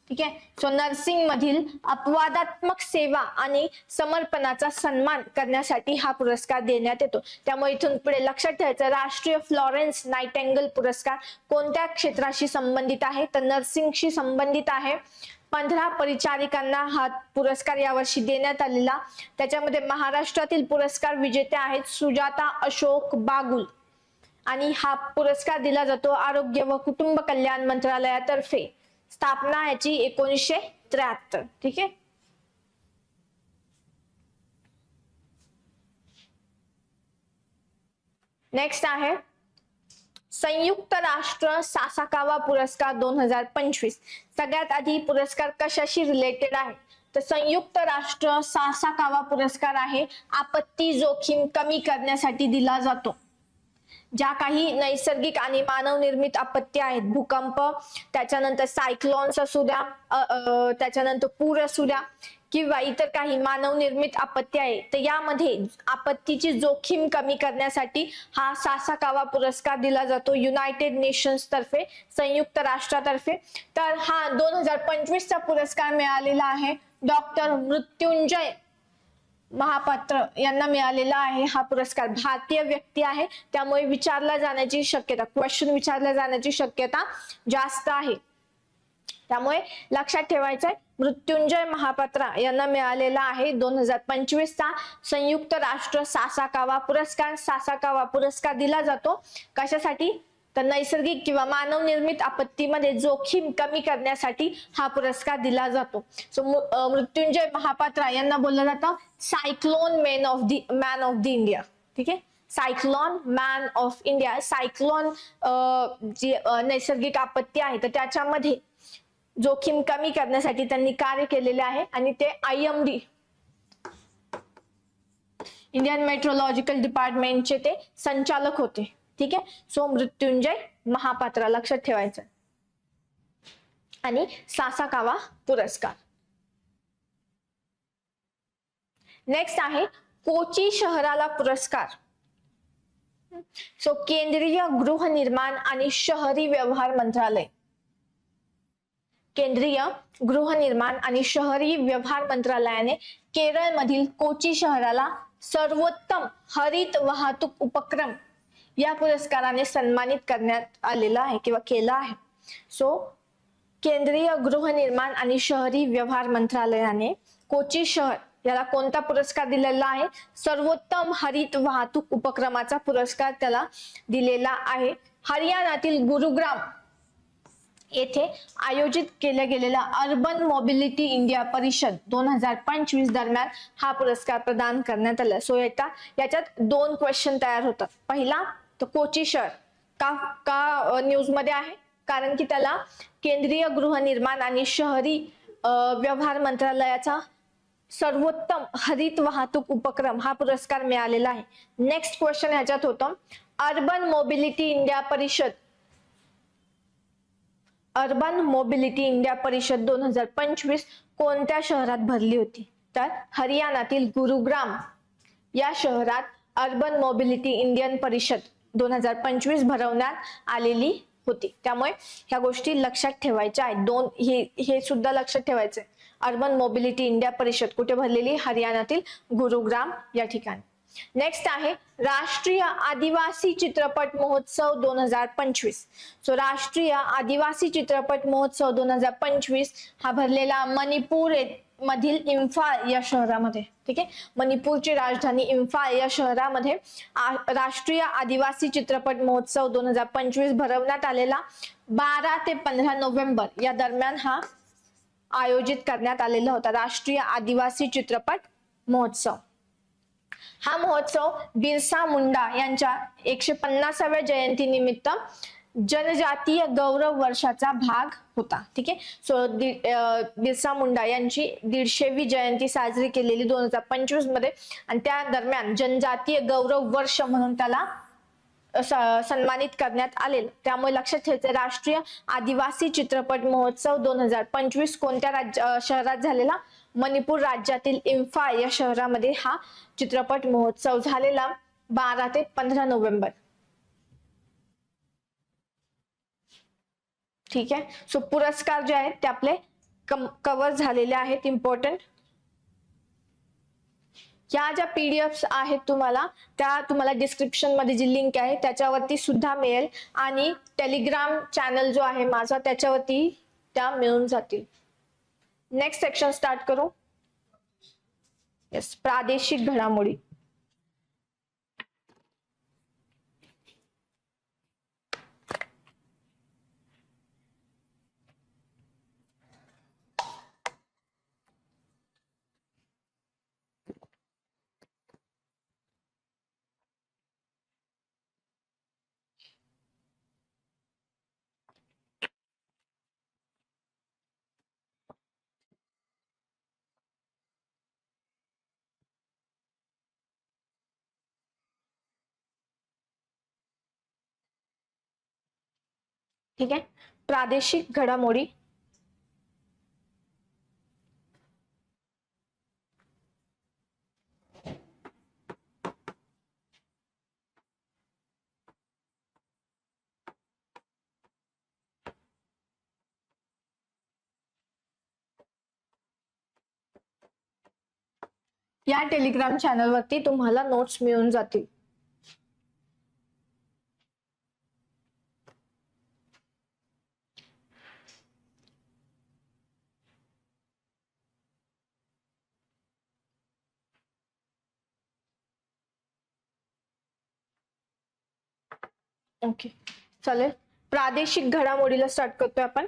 ठीक आहे. सो नर्सिंग मधील अपवादात्मक सेवा आणि समर्पणाचा सन्मान करण्यासाठी हा पुरस्कार देण्यात येतो. त्यामुळे इथून पुढे लक्षात ठेवायचं राष्ट्रीय फ्लॉरेन्स नाइटिंगेल पुरस्कार कोणत्या क्षेत्राशी संबंधित आहे तर नर्सिंगशी संबंधित आहे. 15 परिचारिकांना हा पुरस्कार यावर्षी देण्यात आलेला. त्याच्यामध्ये महाराष्ट्रातील पुरस्कार विजेते आहेत सुजाता अशोक बागुल आणि हा पुरस्कार दिला जातो आरोग्य व कुटुंब कल्याण मंत्रालयातर्फे. स्थापना याची 1973. ठीक आहे. नेक्स्ट आहे संयुक्त राष्ट्र सासाकावा पुरस्कार 2025. सगळ्यात आधी पुरस्कार कशाशी रिलेटेड आहे तर संयुक्त राष्ट्र सासाकावा पुरस्कार आहे आपत्ती जोखीम कमी करण्यासाठी दिला जातो. ज्या काही नैसर्गिक आणि मानव निर्मित आपत्ती आहेत, भूकंप, त्याच्यानंतर सायक्लॉन्स असू द्या, त्याच्यानंतर पूर असू द्या किंवा इतर काही मानव निर्मित आपत्ती आहे, तर यामध्ये आपत्तीची जोखीम कमी करण्यासाठी हा सासाकावा पुरस्कार दिला जातो युनायटेड नेशन्स तर्फे, संयुक्त राष्ट्रातर्फे. तर हा 2025 चा पुरस्कार मिळालेला आहे डॉक्टर मृत्युंजय महापात्र यांना मिळालेला आहे. हा पुरस्कार भारतीय व्यक्ती आहे त्यामुळे विचारला जाण्याची शक्यता, क्वेश्चन विचारला जाण्याची शक्यता जास्त आहे. त्यामुळे लक्षात ठेवायचंय मृत्युंजय महापात्रा यांना मिळालेला आहे 2025 चा संयुक्त राष्ट्र सासाकावा पुरस्कार. सासाकावा पुरस्कार दिला जातो कशासाठी तर नैसर्गिक किंवा मानव निर्मित आपत्तीमध्ये जोखीम कमी करण्यासाठी हा पुरस्कार दिला जातो. सो मृत्युंजय महापात्रा यांना बोललं जातं cyclone man of the India. ठीक आहे. Cyclone man of India. Cyclone जी नैसर्गिक आपत्ती आहे तर त्याच्यामध्ये जोखीम कमी करण्यासाठी त्यांनी कार्य केलेले आहे आणि ते IMD इंडियन मेट्रोलॉजिकल डिपार्टमेंटचे ते संचालक होते. ठीक आहे. सो मृत्युंजय महापात्रा लक्षात ठेवायचं. आणि सासाकावा पुरस्कार. नेक्स्ट आहे कोची शहराला पुरस्कार. सो केंद्रीय गृहनिर्माण आणि शहरी व्यवहार मंत्रालय, केंद्रीय गृहनिर्माण आणि शहरी व्यवहार मंत्रालयाने केरळ मधील कोची शहराला सर्वोत्तम हरित वाहतूक उपक्रम या पुरस्काराने सन्मानित करण्यात आलेला आहे किंवा केला आहे. सो केंद्रीय गृहनिर्माण आणि शहरी व्यवहार मंत्रालयाने कोची शहर याला कोणता पुरस्कार दिलेला आहे सर्वोत्तम हरित वाहतूक उपक्रमाचा पुरस्कार त्याला दिलेला आहे. हरियाणातील गुरुग्राम येथे आयोजित केल्या गेलेल्या अर्बन मोबिलिटी इंडिया परिषद 2025 दरम्यान हा पुरस्कार प्रदान करण्यात आला. सो याच्यात 2 क्वेश्चन तयार होतात. पहिला तर कोची शहर का न्यूज मध्ये आहे कारण की त्याला केंद्रीय गृहनिर्माण आणि शहरी व्यवहार मंत्रालयाचा सर्वोत्तम हरित वाहतूक उपक्रम हा पुरस्कार मिळालेला आहे. नेक्स्ट क्वेश्चन ह्याच्यात होतं अर्बन मोबिलिटी इंडिया परिषद, अर्बन मोबिलिटी इंडिया परिषद 2025 कोणत्या शहरात भरली होती तर हरियाणातील गुरुग्राम या शहरात अर्बन मोबिलिटी इंडियन परिषद 2025 भरवण्यात आलेली होती. त्यामुळे ह्या गोष्टी लक्षात ठेवायच्या आहेत. 2 हे सुद्धा लक्षात ठेवायचे. अर्बन मोबिलिटी इंडिया परिषद कुठे भरलेली हरियाणातील गुरुग्राम या ठिकाणी. नेक्स्ट आहे राष्ट्रीय आदिवासी चित्रपट महोत्सव 2025. सो राष्ट्रीय आदिवासी चित्रपट महोत्सव 2025 हा भरलेला मणिपूर मधील इम्फाल या शहरामध्ये. ठीक आहे. मणिपूरची राजधानी इम्फाल या शहरामध्ये राष्ट्रीय आदिवासी चित्रपट महोत्सव 2025 भरवण्यात आलेला. 12 ते 15 नोव्हेंबर या दरम्यान हा आयोजित करण्यात आलेला होता राष्ट्रीय आदिवासी चित्रपट महोत्सव. हा महोत्सव बिरसा मुंडा यांच्या 150व्या जयंती निमित्त जनजातीय गौरव वर्षाचा भाग होता. ठीक आहे. सो बिरसा मुंडा यांची 150वी जयंती साजरी केलेली 2025 मध्ये, आणि त्या दरम्यान जनजातीय गौरव वर्ष म्हणून त्याला सन्मानित करण्यात आलेलं. त्यामुळे लक्षात ठेवायचं, राष्ट्रीय आदिवासी चित्रपट महोत्सव 2025 कोणत्या शहरात झालेला? मणिपूर राज्यातील इम्फाळ या शहरामध्ये हा चित्रपट महोत्सव झालेला 12 ते 15 नोव्हेंबर. ठीक आहे. सो पुरस्कार जे आहेत ते आपले कव्हर झालेले आहेत, इम्पॉर्टंट. या ज्या पीडीएफ आहेत त्या तुम्हाला डिस्क्रिप्शन मध्ये जी लिंक आहे त्याच्यावरती सुद्धा मिळेल, आणि टेलिग्राम चॅनल जो आहे माझा त्याच्यावरती त्या मिळून जातील. नेक्स्ट सेक्शन स्टार्ट करू. येस, प्रादेशिक घडामोडी. ठीक आहे. प्रादेशिक घडामोडी. या टेलिग्राम चॅनल वरती तुम्हाला नोट्स मिळून जातील. ओके, चालेल. प्रादेशिक घडामोडीला स्टार्ट करतोय आपण.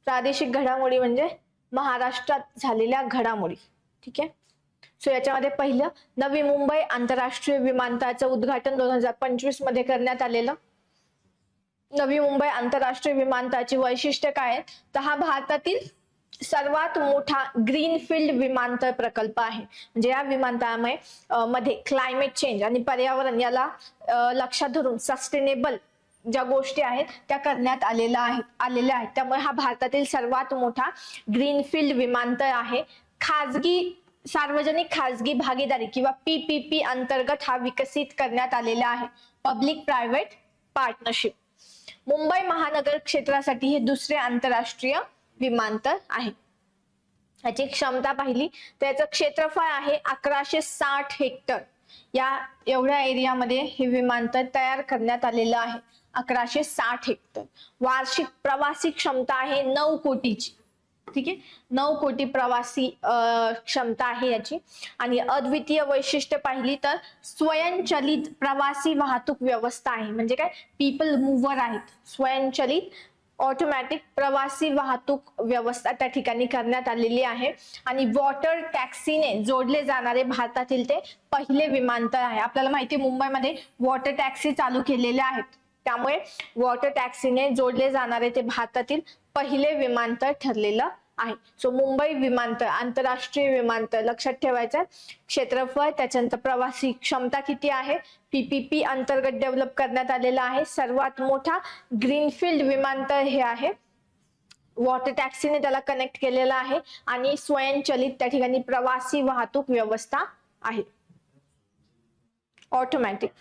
प्रादेशिक घडामोडी म्हणजे महाराष्ट्रात झालेल्या घडामोडी. ठीक आहे. सो याच्यामध्ये पहिलं, नवी मुंबई आंतरराष्ट्रीय विमानतळाचं उद्घाटन 2025 मध्ये करण्यात आलेलं. नवी मुंबई आंतरराष्ट्रीय विमानतळाची वैशिष्ट्य काय आहे? तर हा भारतातील सर्वात मोठा ग्रीनफील्ड विमानतळ प्रकल्प आहे. म्हणजे या विमानतळामुळे मध्ये क्लायमेट चेंज आणि पर्यावरण याला लक्षात धरून सस्टेनेबल ज्या गोष्टी आहेत त्या करण्यात आलेल्या आहेत. त्यामुळे हा भारतातील सर्वात मोठा ग्रीनफील्ड विमानतळ आहे. सार्वजनिक खाजगी भागीदारी किंवा PPP अंतर्गत हा विकसित करण्यात आलेला आहे. Public private partnership. मुंबई महानगर क्षेत्रासाठी हे दुसरे आंतरराष्ट्रीय विमानतळ आहे. याची क्षमता पाहिली तर याचं क्षेत्रफळ आहे 1160 हेक्टर. या एवढ्या एरियामध्ये हे विमानतळ तयार करण्यात आलेलं आहे. 1160 हेक्टर. वार्षिक प्रवासी क्षमता आहे 9 कोटीची. ठीक आहे. 9 कोटी प्रवासी क्षमता आहे याची. आणि अद्वितीय वैशिष्ट्य पाहिली तर स्वयंचलित प्रवासी वाहतूक व्यवस्था आहे. म्हणजे काय? पीपल मूव्हर आहेत. स्वयंचलित ऑटोमॅटिक प्रवासी वाहतूक व्यवस्था त्या ठिकाणी करण्यात आलेली आहे. आणि वॉटर टॅक्सीने जोडले जाणारे भारतातील ते पहिले विमानतळ आहे. आपल्याला माहिती आहे मुंबईमध्ये वॉटर टॅक्सी चालू केलेले आहेत. त्यामुळे वॉटर टॅक्सीने जोडले जाणारे ते भारतातील पहिले विमानतळ ठरलेलं आहे. सो मुंबई विमानतळ आंतरराष्ट्रीय विमानतळ लक्षात ठेवायचं. क्षेत्रफळ, त्याच्यानंतर प्रवासी क्षमता किती आहे, PPP अंतर्गत डेव्हलप करण्यात आलेला आहे. सर्वात मोठा ग्रीनफील्ड विमानतळ हे आहे. वॉटर टॅक्सीने त्याला कनेक्ट केलेला आहे आणि स्वयंचलित त्या ठिकाणी प्रवासी वाहतूक व्यवस्था आहे. ऑटोमॅटिक.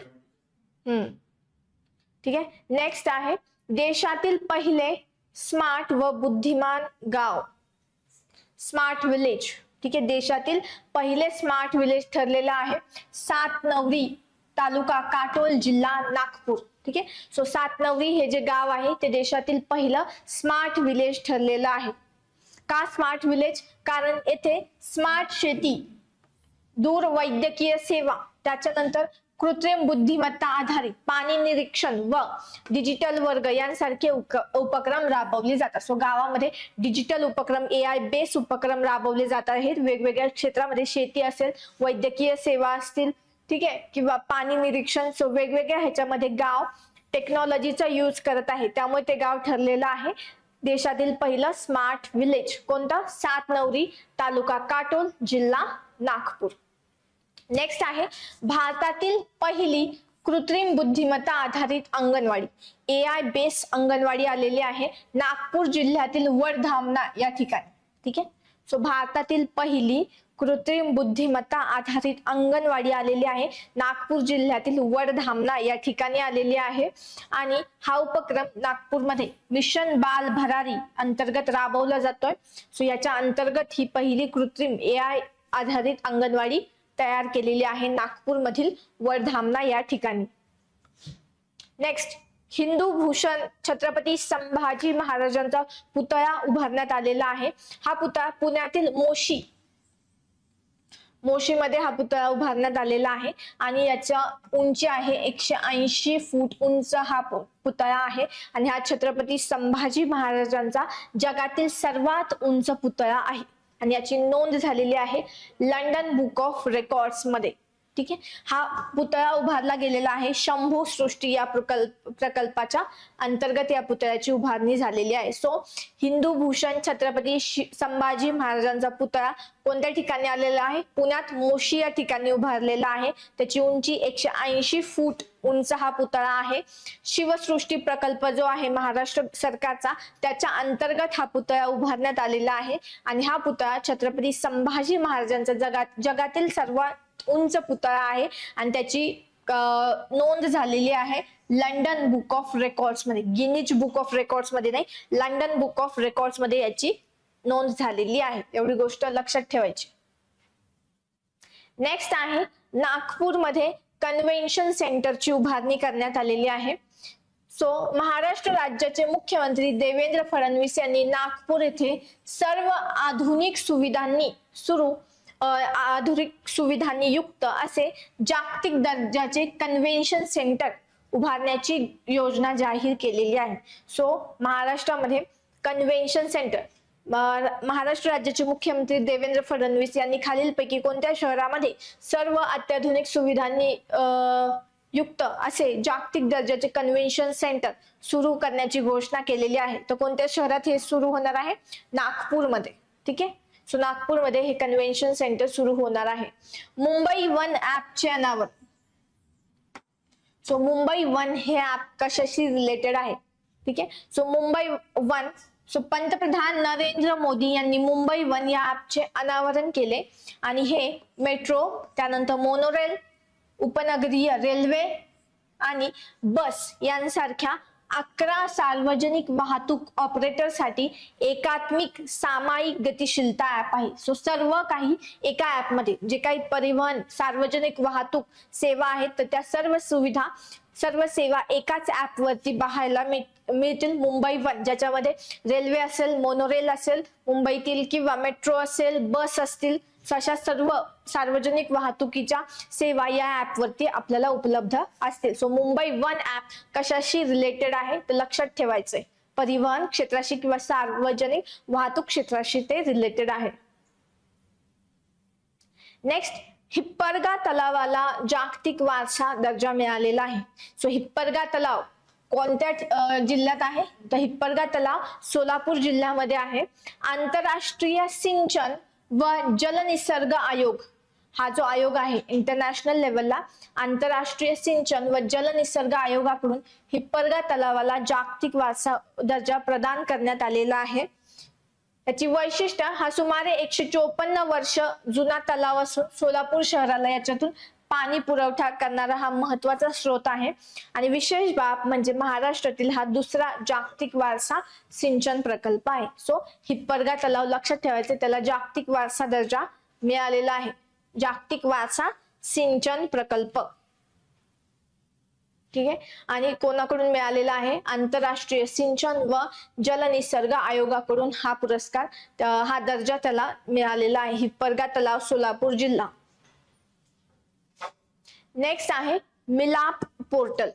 ठीक आहे. नेक्स्ट आहे देशातील पहिले स्मार्ट व बुद्धिमान गाव, स्मार्ट विलेज. ठीक आहे. देशातील पहिले स्मार्ट विलेज ठरलेलं आहे सातनवरी, तालुका काटोल, जिल्हा नागपूर. ठीक आहे. सो सातनवरी हे जे गाव आहे ते देशातील पहिलं स्मार्ट विलेज ठरलेलं आहे. का स्मार्ट विलेज? कारण येथे स्मार्ट शेती, दूर वैद्यकीय सेवा, त्याच्यानंतर कृत्रिम बुद्धिमत्ता आधारित पाणी निरीक्षण व डिजिटल वर्ग यांसारखे उपक्रम राबवले जातात. सो गावामध्ये डिजिटल उपक्रम, AI बेस उपक्रम राबवले जात आहेत वेगवेगळ्या क्षेत्रामध्ये. शेती असेल, वैद्यकीय सेवा असतील, ठीक आहे, किंवा पाणी निरीक्षण. सो वेगवेगळ्या ह्याच्यामध्ये गाव टेक्नॉलॉजीचा यूज करत आहे, त्यामुळे ते गाव ठरलेलं आहे देशातील पहिलं स्मार्ट विलेज. कोणतं? सातनवरी, तालुका काटोल, जिल्हा नागपूर. नेक्स्ट आहे भारतातील पहिली कृत्रिम बुद्धिमत्ता आधारित अंगणवाडी, AI बेस अंगणवाडी आलेली आहे नागपूर जिल्ह्यातील वडधामणा या ठिकाणी. ठीक आहे. सो भारतातील पहिली कृत्रिम बुद्धिमत्ता आधारित अंगणवाडी आलेली आहे नागपूर जिल्ह्यातील वडधामणा या ठिकाणी आलेली आहे. आणि हा उपक्रम नागपूरमध्ये मिशन बाल भरारी अंतर्गत राबवला जातोय. सो याच्या अंतर्गत ही पहिली कृत्रिम AI आधारित अंगणवाडी तयार केलेली आहे नागपूरमधील वडधामणा या ठिकाणी. नेक्स्ट, हिंदू भूषण छत्रपती संभाजी महाराजांचा पुतळा उभारण्यात आलेला आहे. हा पुतळा पुण्यातील मोशीमध्ये हा पुतळा उभारण्यात आलेला आहे आणि याच्या उंची आहे 180 फूट उंच हा पुतळा आहे. आणि हा छत्रपती संभाजी महाराजांचा जगातील सर्वात उंच पुतळा आहे आणि याची नोंद झालेली आहे लंडन बुक ऑफ रेकॉर्ड्स मध्ये. ठीक आहे. हा पुतळा उभारला गेलेला आहे शंभू सृष्टी या प्रकल्पाच्या अंतर्गत या पुतळ्याची उभारणी झालेली आहे. सो हिंदू भूषण छत्रपती संभाजी महाराजांचा पुतळा कोणत्या ठिकाणी आलेला आहे? पुण्यात मोशी या ठिकाणी उभारलेला आहे. त्याची उंची 180 फूट उंच हा पुतळा आहे. शिवसृष्टी प्रकल्प जो आहे महाराष्ट्र सरकारचा, त्याच्या अंतर्गत हा पुतळा उभारण्यात आलेला आहे. आणि हा पुतळा छत्रपती संभाजी महाराजांचा जगातील सर्वात उंच पुतळा आहे आणि त्याची नोंद झालेली आहे लंडन बुक ऑफ रेकॉर्ड्स मध्ये. गिनीज बुक ऑफ रेकॉर्ड्स मध्ये नाही, लंडन बुक ऑफ रेकॉर्ड्स मध्ये याची नोंद झालेली आहे. एवढी गोष्ट लक्षात ठेवायची. नेक्स्ट आहे नागपूरमध्ये कन्व्हेन्शन सेंटरची उभारणी करण्यात आलेली आहे. सो महाराष्ट्र राज्याचे मुख्यमंत्री देवेंद्र फडणवीस यांनी नागपूर येथे सर्व आधुनिक सुविधांनी युक्त असे जागतिक दर्जाचे कन्व्हेन्शन सेंटर उभारण्याची योजना जाहीर केलेली आहे. सो महाराष्ट्रामध्ये कन्व्हेन्शन सेंटर, महाराष्ट्र राज्याचे मुख्यमंत्री देवेंद्र फडणवीस यांनी खालीलपैकी कोणत्या शहरामध्ये सर्व अत्याधुनिक सुविधांनी युक्त असे जागतिक दर्जाचे कन्व्हेन्शन सेंटर सुरू करण्याची घोषणा केलेली आहे? तर कोणत्या शहरात हे सुरू होणार आहे? नागपूरमध्ये. ठीक आहे. सो नागपूरमध्ये हे कन्व्हेन्शन सेंटर सुरू होणार आहे. मुंबई वन ऍपचे अनावरण. सो मुंबई वन हे ऍप कशाशी रिलेटेड आहे? ठीक आहे. सो मुंबई वन, सो पंतप्रधान नरेंद्र मोदी यांनी मुंबई वन या ऍपचे अनावरण केले आणि हे मेट्रो, त्यानंतर मोनोरेल, उपनगरीय रेल्वे आणि बस यांसारख्या 11 सार्वजनिक वाहतूक ऑपरेटरसाठी एकात्मिक सामायिक गतिशीलता ऍप आहे. सो सर्व काही एका ऍप मध्ये, जे काही परिवहन सार्वजनिक वाहतूक सेवा आहेत तर त्या सर्व सेवा एकाच ऍप वरती पाहायला मिळतील. मुंबई वन, ज्याच्यामध्ये रेल्वे असेल, मोनोरेल असेल मुंबईतील, किंवा मेट्रो असेल, बस असतील, अशा सर्व सार्वजनिक वाहतुकीच्या सेवा या ऍप वरती आपल्याला उपलब्ध असतील. सो मुंबई वन ऍप कशाशी रिलेटेड आहे तर लक्षात ठेवायचंय, परिवहन क्षेत्राशी किंवा सार्वजनिक वाहतूक क्षेत्राशी ते रिलेटेड आहे. नेक्स्ट, हिप्परगा तलावाला जागतिक वारसा दर्जा मिळालेला आहे. सो हिप्परगा तलाव कोणत्या जिल्ह्यात आहे तर हिप्परगा तलाव सोलापूर जिल्ह्यामध्ये आहे. आंतरराष्ट्रीय सिंचन व जलनिसर्ग आयोग, हा जो आयोग आहे इंटरनॅशनल लेवलला, आंतरराष्ट्रीय सिंचन व जलनिसर्ग आयोगाकडून हिप्परगा तलावाला जागतिक वारसा दर्जा प्रदान करण्यात आलेला आहे. याची वैशिष्ट्य, हा सुमारे 154 वर्ष जुना तलाव असून सोलापूर शहराला याच्यातून पाणी पुरवठा करणारा हा महत्वाचा स्रोत आहे. आणि विशेष बाब म्हणजे महाराष्ट्रातील हा दुसरा जागतिक वारसा सिंचन प्रकल्प आहे. सो हिप्परगा तलाव लक्षात ठेवायचे, त्याला जागतिक वारसा दर्जा मिळालेला आहे. जागतिक वारसा सिंचन प्रकल्प. ठीक आहे. आणि कोणाकडून मिळालेला आहे? आंतरराष्ट्रीय सिंचन व जलनिसर्ग आयोगाकडून हा पुरस्कार, हा दर्जा त्याला मिळालेला आहे. हिप्परगा तलाव सोलापूर जिल्हा. नेक्स्ट आहे मिलाप पोर्टल.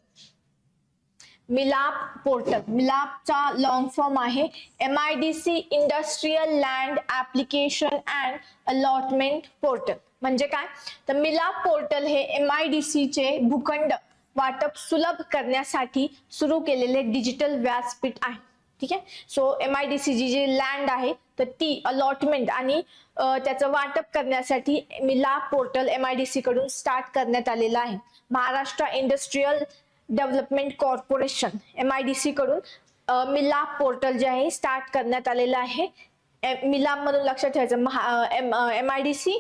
मिलाप पोर्टल, मिलापचा लॉंग फॉर्म आहे MIDC industrial land application and allotment portal. म्हणजे काय, तर मिलाप पोर्टल हे MIDC चे भूखंड वाटप सुलभ करण्यासाठी सुरू केलेले डिजिटल व्यासपीठ आहे. ठीक आहे. सो MIDC जी लँड आहे तर ती अलॉटमेंट आणि त्याचं वाटप करण्यासाठी मिलाप पोर्टल MIDC कडून स्टार्ट करण्यात आलेला आहे. Maharashtra industrial development corporation MIDC कडून मिलाप पोर्टल जे आहे स्टार्ट करण्यात आलेलं आहे. मिलाप म्हणून लक्षात ठेवायचं, MIDC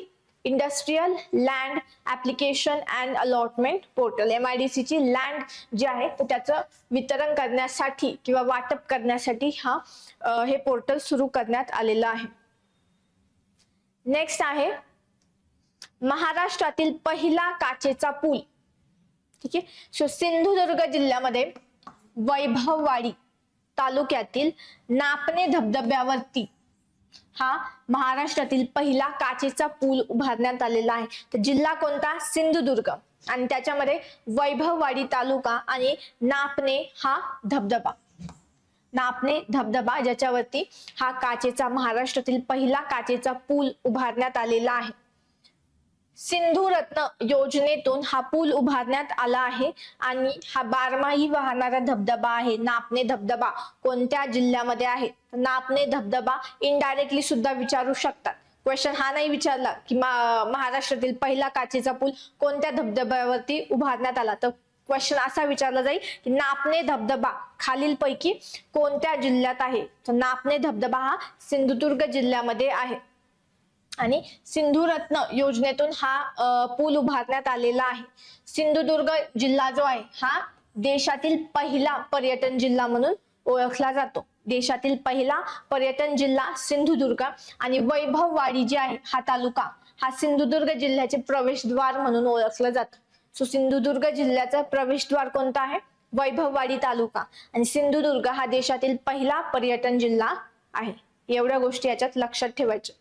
industrial land application and allotment portal. MIDC ची लँड जी आहे तर त्याचं वितरण करण्यासाठी किंवा वाटप करण्यासाठी हे पोर्टल सुरू करण्यात आलेलं आहे. नेक्स्ट आहे महाराष्ट्रातील पहिला काचेचा पूल. ठीक आहे. सो सिंधुदुर्ग जिल्ह्यामध्ये वैभववाडी तालुक्यातील नापणे धबधब्यावरती हा महाराष्ट्रातील पहिला काचेचा पूल उभारण्यात आलेला आहे. तर जिल्हा कोणता, सिंधुदुर्ग, आणि त्याच्यामध्ये वैभववाडी तालुका आणि नापणे हा धबधबा. नापणे धबधबा ज्याच्यावरती हा काचेचा महाराष्ट्रातील पहिला काचेचा पूल उभारण्यात आलेला आहे. सिंधू रत्न योजनेतून हा पूल उभारण्यात आला आहे आणि हा बारमाही वाहणारा धबधबा आहे. नापणे धबधबा कोणत्या जिल्ह्यामध्ये आहे, नापणे धबधबा इनडायरेक्टली सुद्धा विचारू शकतात. क्वेश्चन हा नाही विचारला की महाराष्ट्रातील पहिला काचेचा पूल कोणत्या धबधब्यावरती उभारण्यात आला, तर क्वेश्चन असा विचारला जाईल की नापणे धबधबा खालीलपैकी कोणत्या जिल्ह्यात आहे. तर नापणे धबधबा हा सिंधुदुर्ग जिल्ह्यामध्ये आहे आणि सिंधू रत्न योजनेतून हा पूल उभारण्यात आलेला आहे. सिंधुदुर्ग जिल्हा जो आहे हा देशातील पहिला पर्यटन जिल्हा म्हणून ओळखला जातो. देशातील पहिला पर्यटन जिल्हा सिंधुदुर्ग आणि वैभववाडी जी आहे हा तालुका हा सिंधुदुर्ग जिल्ह्याचे प्रवेशद्वार म्हणून ओळखलं जातं. सो सिंधुदुर्ग जिल्ह्याचा प्रवेशद्वार कोणता आहे, वैभववाडी तालुका, आणि सिंधुदुर्ग हा देशातील पहिला पर्यटन जिल्हा आहे. एवढ्या गोष्टी याच्यात लक्षात ठेवायच्या.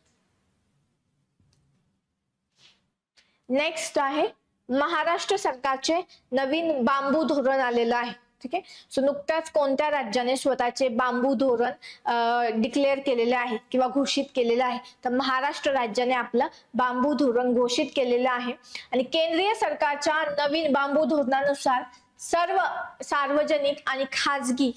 नेक्स्ट आहे महाराष्ट्र सरकारचे नवीन बांबू धोरण आलेलं आहे. ठीक आहे. सो नुकत्याच कोणत्या राज्याने स्वतःचे बांबू धोरण डिक्लेअर केलेले आहे किंवा घोषित केलेलं आहे, तर महाराष्ट्र राज्याने आपलं बांबू धोरण घोषित केलेलं आहे. आणि केंद्रीय सरकारच्या नवीन बांबू धोरणानुसार सर्व सार्वजनिक आणि खाजगी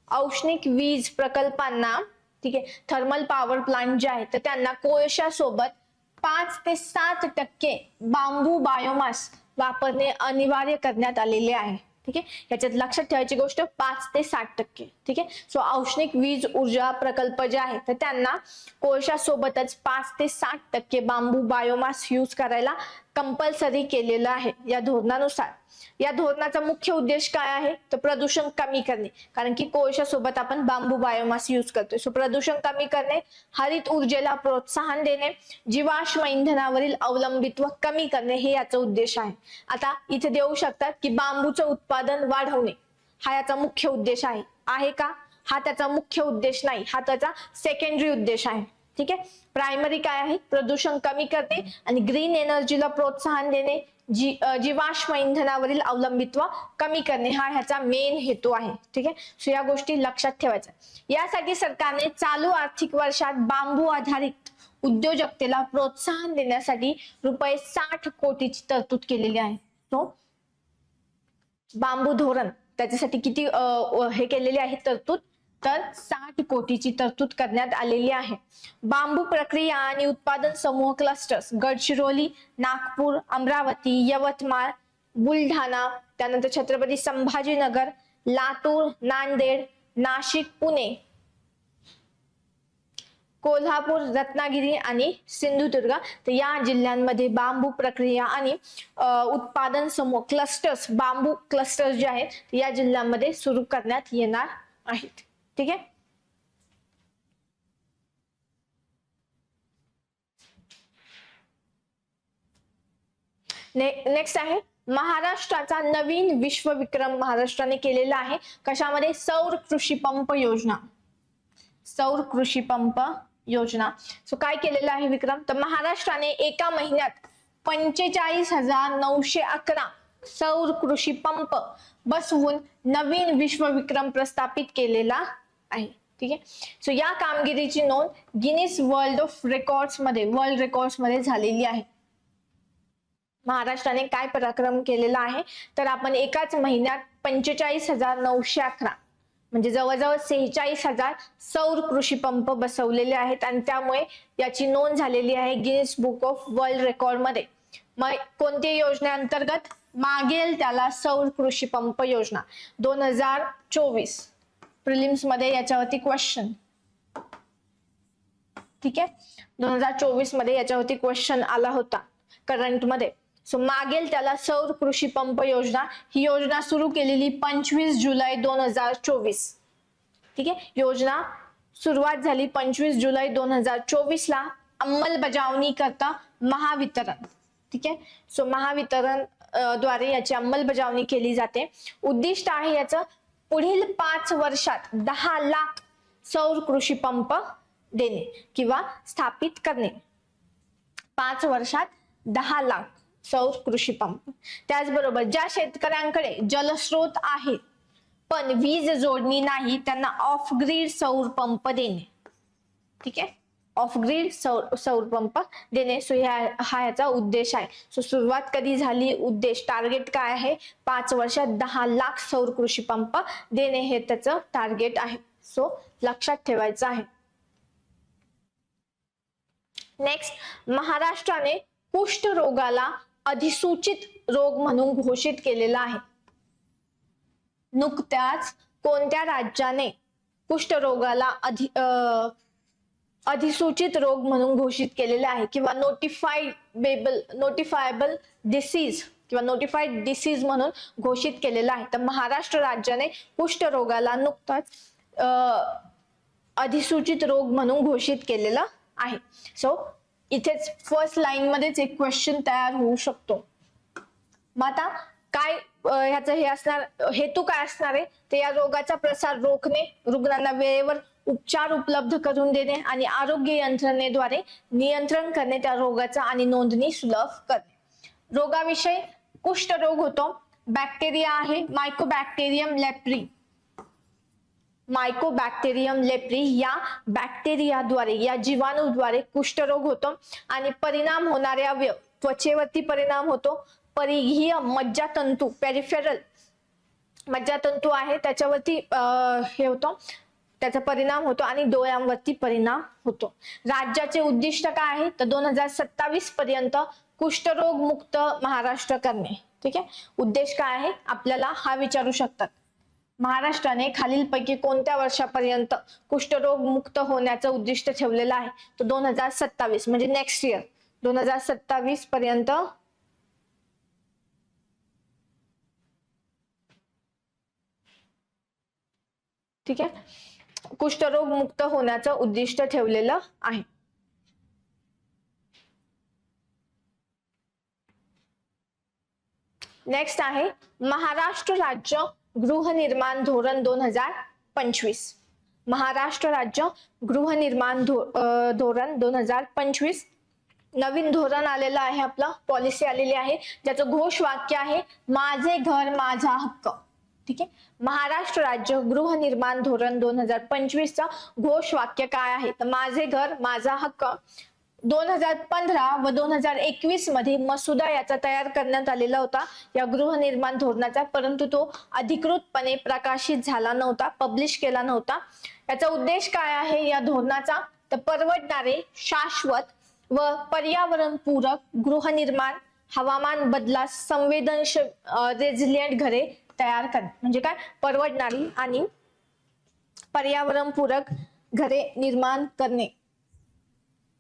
औष्णिक वीज प्रकल्पांना, ठीक आहे, थर्मल पॉवर प्लांट जे आहे तर त्यांना कोळशासोबत 5 ते 7% बांबू बायोमास वापरणे अनिवार्य करण्यात आलेले आहे. ठीक आहे. याच्यात लक्षात ठेवायची गोष्ट 5 ते 60%. ठीक आहे. सो औष्णिक वीज ऊर्जा प्रकल्प जे आहे तर त्यांना कोळशासोबतच 5 ते 60% बांबू बायोमास यूज करायला कंपल्सरी केलेलं आहे या धोरणानुसार. या धोरणाचा मुख्य उद्देश काय आहे, तर प्रदूषण कमी करणे, कारण की कोळशासोबत आपण बांबू बायोमास यूज करतोय. सो प्रदूषण कमी करणे, हरित ऊर्जेला प्रोत्साहन देणे, जीवाश्म इंधनावरील अवलंबित्व कमी करणे हे याचा उद्देश आहे. आता इथे देऊ शकतात की बांबूचं उत्पादन वाढवणे हा याचा मुख्य उद्देश आहे का, हा त्याचा मुख्य उद्देश नाही, हा त्याचा सेकंडरी उद्देश आहे. ठीक आहे. प्रायमरी काय आहे, प्रदूषण कमी करणे आणि ग्रीन एनर्जीला प्रोत्साहन देणे, जीवाश्म इंधनावरील अवलंबित्व कमी करणे हा ह्याचा मेन हेतू आहे. ठीक आहे. सो या गोष्टी लक्षात ठेवायच्या. यासाठी सरकारने चालू आर्थिक वर्षात बांबू आधारित उद्योजकतेला प्रोत्साहन देण्यासाठी ₹60 कोटीची तरतूद केलेली आहे. तो बांबू धोरण त्याच्यासाठी किती हे केलेली आहे तरतूद, तर 60 कोटीची तरतूद करण्यात आलेली आहे. बांबू प्रक्रिया आणि उत्पादन समूह क्लस्टर्स गडचिरोली, नागपूर, अमरावती, यवतमाळ, बुलढाणा, त्यानंतर छत्रपती संभाजीनगर, लातूर, नांदेड, नाशिक, पुणे, कोल्हापूर, रत्नागिरी आणि सिंधुदुर्ग तर या जिल्ह्यांमध्ये बांबू प्रक्रिया आणि उत्पादन समूह क्लस्टर्स, बांबू क्लस्टर्स जे आहेत या जिल्ह्यांमध्ये सुरू करण्यात येणार आहेत. ठीक आहे. नेक्स्ट आहे महाराष्ट्राचा नवीन विश्वविक्रम महाराष्ट्राने केलेला आहे. कशामध्ये, सौर कृषी पंप योजना. सौर कृषी पंप योजना. सो काय केलेलं आहे विक्रम, तर महाराष्ट्राने एका महिन्यात 45,911 सौर कृषी पंप बसवून नवीन विश्वविक्रम प्रस्थापित केलेला आहे. ठीक आहे. सो या कामगिरीची नोंद गिनीस वर्ल्ड रेकॉर्ड्स मध्ये झालेली आहे. महाराष्ट्राने काय पराक्रम केलेला आहे तर आपण एकाच महिन्यात 45,911 म्हणजे जवळजवळ 46,000 सौर कृषी पंप बसवलेले आहेत आणि त्यामुळे याची नोंद झालेली आहे Guinness book of world record मध्ये. मग कोणत्या योजनेअंतर्गत? मागेल त्याला सौर कृषी पंप योजना 2024. प्रिलिम्स मध्ये याच्यावरती क्वेश्चन. ठीक आहे. 2024 मध्ये याच्यावरती क्वेश्चन आला होता करंट मध्ये. सो मागेल त्याला सौर कृषी पंप योजना ही योजना सुरू केलेली 25 जुलै 2024. ठीक आहे. योजना सुरुवात झाली 25 जुलै 2024 ला. अंमलबजावणी करता महावितरण. ठीक आहे. सो महावितरण द्वारे याची अंमलबजावणी केली जाते. उद्दिष्ट आहे याचं पुढील 5 वर्षात 10 लाख सौर कृषी पंप देणे किंवा स्थापित करणे. 5 वर्षात 10 लाख सौर कृषी पंप. त्याचबरोबर ज्या शेतकऱ्यांकडे जलस्रोत आहे पण वीज जोडणी नाही त्यांना ऑफ ग्रीड सौर पंप देणे. ठीक आहे. ऑफ ग्रीड सौर पंप देणे. सो हा याचा उद्देश आहे. सो सुरुवात कधी झाली, उद्देश टार्गेट काय आहे? 5 वर्षात 10 लाख सौर कृषी पंप देणे हे त्याचं टार्गेट आहे. सो लक्षात ठेवायचं आहे. नेक्स्ट, महाराष्ट्राने कुष्ठरोगाला अधिसूचित रोग म्हणून घोषित केलेला आहे. नुकत्याच कोणत्या राज्याने कुष्ठरोगाला अधिसूचित रोग म्हणून घोषित केलेले आहे किंवा नोटिफायबल डिसीज किंवा नोटिफाईड डिसीज म्हणून घोषित केलेला आहे? तर महाराष्ट्र राज्याने कुष्ठरोगाला नुकताच अधिसूचित रोग म्हणून घोषित केलेला आहे. सो इथेच फर्स्ट लाईन मध्येच एक क्वेश्चन तयार होऊ शकतो. मग आता काय ह्याचं हे असणार, हेतू काय असणार आहे? ते या रोगाचा प्रसार रोखणे, रुग्णांना वेळेवर उपचार उपलब्ध करून देणे आणि आरोग्य यंत्रणेद्वारे नियंत्रण करणे त्या रोगाचा आणि नोंदणी सुलभ करणे. रोगाविषयी कुष्ठरोग होतो. बॅक्टेरिया आहे मायकोबॅक्टेरियम लेप्री या बॅक्टेरियाद्वारे या जीवाणूद्वारे कुष्ठरोग होतो आणि परिणाम होणारे अवयव त्वचेवरती परिणाम होतो. परिघीय मज्जातंतू पेरिफेरल मज्जातंतू आहे त्याच्यावरती हे होतो, त्याचा परिणाम होतो आणि डोळ्यांवरती परिणाम होतो. राज्याचे उद्दिष्ट काय आहे तर 2027 पर्यंत कुष्ठरोग मुक्त महाराष्ट्र करणे. ठीक आहे. उद्देश काय आहे आपल्याला हा विचारू शकतात. महाराष्ट्राने खालीलपैकी कोणत्या वर्षापर्यंत कुष्ठरोग मुक्त होण्याचं उद्दिष्ट ठेवलेलं आहे? तर 2027 म्हणजे नेक्स्ट इयर 2027 पर्यंत ठीक आहे कुष्ठरोग मुक्त होण्याचं उद्दिष्ट ठेवलेलं आहे. नेक्स्ट आहे महाराष्ट्र राज्य गृहनिर्माण धोरण 2025. महाराष्ट्र राज्य गृहनिर्माण धोरण 2025 नवीन धोरण आलेलं आहे, आपलं पॉलिसी आलेली आहे ज्याचं घोषवाक्य आहे माझे घर माझा हक्क. ठीक आहे. महाराष्ट्र राज्य गृहनिर्माण धोरण 2025 चा घोषवाक्य काय आहे तर माझे घर माझा हक्क. 2015 व 2021 मध्ये मसुदा याचा तयार करण्यात आलेला होता या गृहनिर्माण धोरणाचा, परंतु तो अधिकृतपणे प्रकाशित झाला नव्हता, पब्लिश केला नव्हता. याचा उद्देश काय आहे या धोरणाचा तर परवडणारे, शाश्वत व पर्यावरणपूरक गृहनिर्माण, हवामान बदलास संवेदनशील रेझिलियंट घरे तयार करणे. म्हणजे काय? परवडणारी आणि पर्यावरणपूरक घरे निर्माण करणे.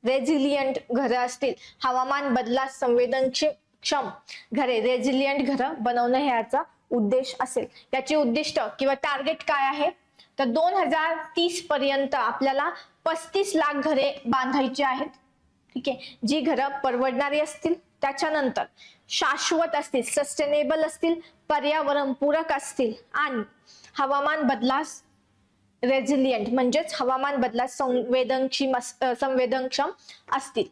रेझिलियंट घरं असतील, हवामान बदलास संवेदनक्षम घरे, रेझिलियंट घरं बनवणं हे याचा उद्देश असेल. याची उद्दिष्ट किंवा टार्गेट काय आहे तर 2030 पर्यंत आपल्याला 35 लाख घरे बांधायची आहेत. ठीक आहे. जी घरं परवडणारी असतील, त्याच्यानंतर शाश्वत असतील, सस्टेनेबल असतील, पर्यावरणपूरक असतील आणि हवामान बदलास रेझिलियंट म्हणजेच हवामान बदलास संवेदनक्षम असतील.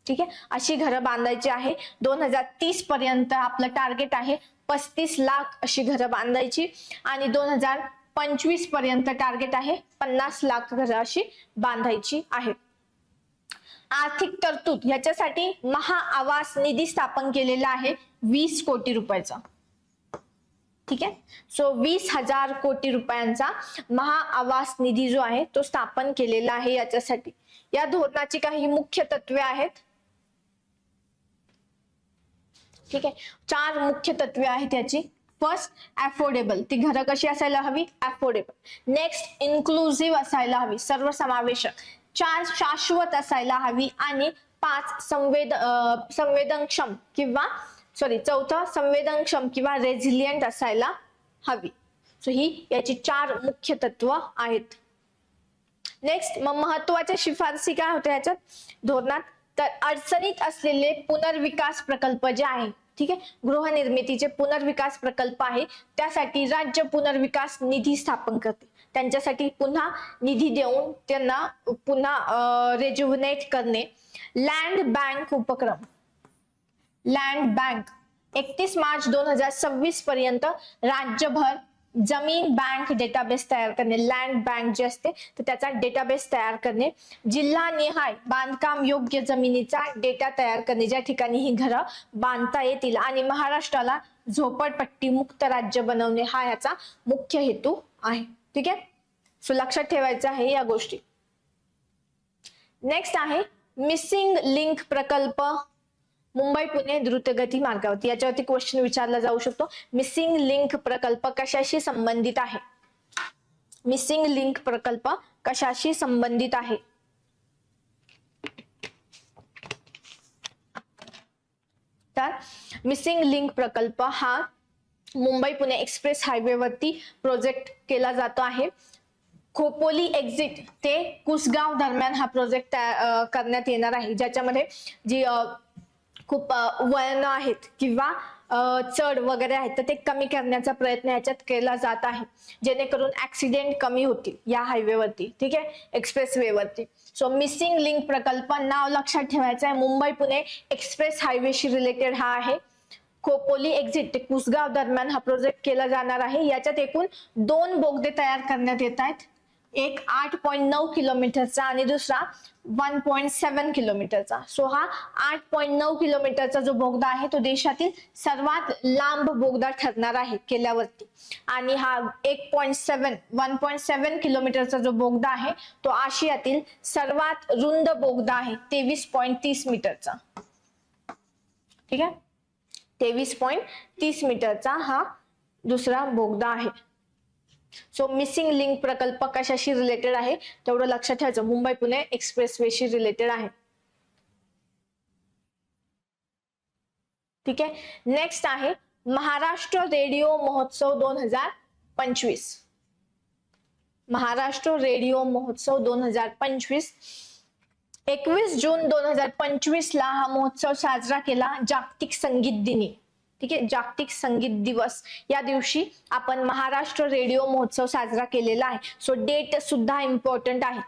ठीक आहे. अशी घरं बांधायची आहे. 2030 पर्यंत आपलं टार्गेट आहे 35 लाख अशी घरं बांधायची आणि 2025 पर्यंत टार्गेट आहे 50 लाख घरं अशी बांधायची आहेत. आर्थिक तरतूद याच्यासाठी महाआवास निधी स्थापन केलेला आहे 20 कोटी रुपयाचा. ठीक आहे, सो 20,000 कोटी रुपयांचा महाआवास निधी जो आहे तो स्थापन केलेला आहे याच्यासाठी. या धोरणाची काही मुख्य तत्वे आहेत. ठीक आहे, 4 मुख्य तत्वे आहेत याची. फर्स्ट, अफोर्डेबल, ती घरं कशी असायला हवी, अफोर्डेबल. नेक्स्ट, इन्क्लुझिव्ह असायला हवी, सर्वसमावेशक. 4, शाश्वत असायला हवी. आणि 5, संवेदनक्षम किंवा चौथा, संवेदनक्षम किंवा रेझिलियंट असायला हवी. सो ही याची 4 मुख्य तत्व आहेत. नेक्स्ट, मग महत्वाच्या शिफारसी काय होत्या याच्यात धोरणात, तर अडचणीत असलेले पुनर्विकास प्रकल्प जे आहे, ठीक आहे, गृहनिर्मितीचे पुनर्विकास प्रकल्प आहे, त्यासाठी राज्य पुनर्विकास निधी स्थापन करते. त्यांच्यासाठी पुन्हा निधी देऊन त्यांना पुन्हा रेज्युव्हनेट करणे. लँड बँक उपक्रम, लँड बँक 31 मार्च 2026 पर्यंत राज्यभर जमीन बँक डेटाबेस तयार करणे. लँड बँक जे असते तर त्याचा डेटाबेस तयार करणे. जिल्हानिहाय बांधकाम योग्य जमिनीचा डेटा तयार करणे, ज्या ठिकाणी ही घरं बांधता येतील. आणि महाराष्ट्राला झोपडपट्टी मुक्त राज्य बनवणे हा याचा मुख्य हेतू आहे. ठीक आहे, सो लक्षात ठेवायचं आहे या गोष्टी. नेक्स्ट आहे मिसिंग लिंक प्रकल्प मुंबई पुणे द्रुतगती मार्गावरती. याच्यावरती क्वेश्चन विचारला जाऊ शकतो. मिसिंग लिंक प्रकल्प कशाशी संबंधित आहे, मिसिंग लिंक प्रकल्प कशाशी संबंधित आहे. तर मिसिंग लिंक प्रकल्प हा मुंबई पुणे एक्सप्रेस हायवे वरती प्रोजेक्ट केला जातो आहे. खोपोली एक्झिट ते कुसगाव दरम्यान हा प्रोजेक्ट करण्यात येणार आहे, ज्याच्यामध्ये जी खूप वळण आहेत किंवा चढ वगैरे आहेत तर ते कमी करण्याचा प्रयत्न याच्यात केला जात आहे, जेणेकरून ऍक्सिडेंट कमी होतील या हायवेवरती. ठीक आहे, एक्सप्रेस वे वरती. सो मिसिंग लिंक प्रकल्प नाव लक्षात ठेवायचं आहे. मुंबई पुणे एक्सप्रेस हायवेशी रिलेटेड हा आहे. खोपोली एक्झिट ते कुसगाव दरम्यान हा प्रोजेक्ट केला जाणार आहे. याच्यात एकूण 2 बोगदे तयार करण्यात येत आहेत. एक 8.9 किलोमीटरचा आणि दुसरा 1.7 किलोमीटरचा. सो हा 8.9 किलोमीटरचा जो बोगदा आहे तो देशातील सर्वात लांब बोगदा ठरणार आहे केल्यावरती. आणि हा 1.7 किलोमीटरचा जो बोगदा आहे तो आशियातील सर्वात रुंद बोगदा आहे, 23.30 मीटरचा. ठीक आहे, 23.30 मीटरचा हा दुसरा बोगदा आहे. सो मिसिंग लिंक प्रकल्प कशाशी रिलेटेड आहे तेवढं लक्षात ठेवायचं, मुंबई पुणे एक्सप्रेसवेशी रिलेटेड आहे. ठीक आहे, नेक्स्ट आहे महाराष्ट्र रेडिओ महोत्सव 2025. महाराष्ट्र रेडिओ महोत्सव 2025 21 जून 2025 ला हा महोत्सव साजरा केला जागतिक संगीत दिनी. ठीक आहे, जागतिक संगीत दिवस या दिवशी आपण महाराष्ट्र रेडिओ महोत्सव साजरा केलेला आहे. सो डेट सुद्धा इम्पॉर्टंट आहे.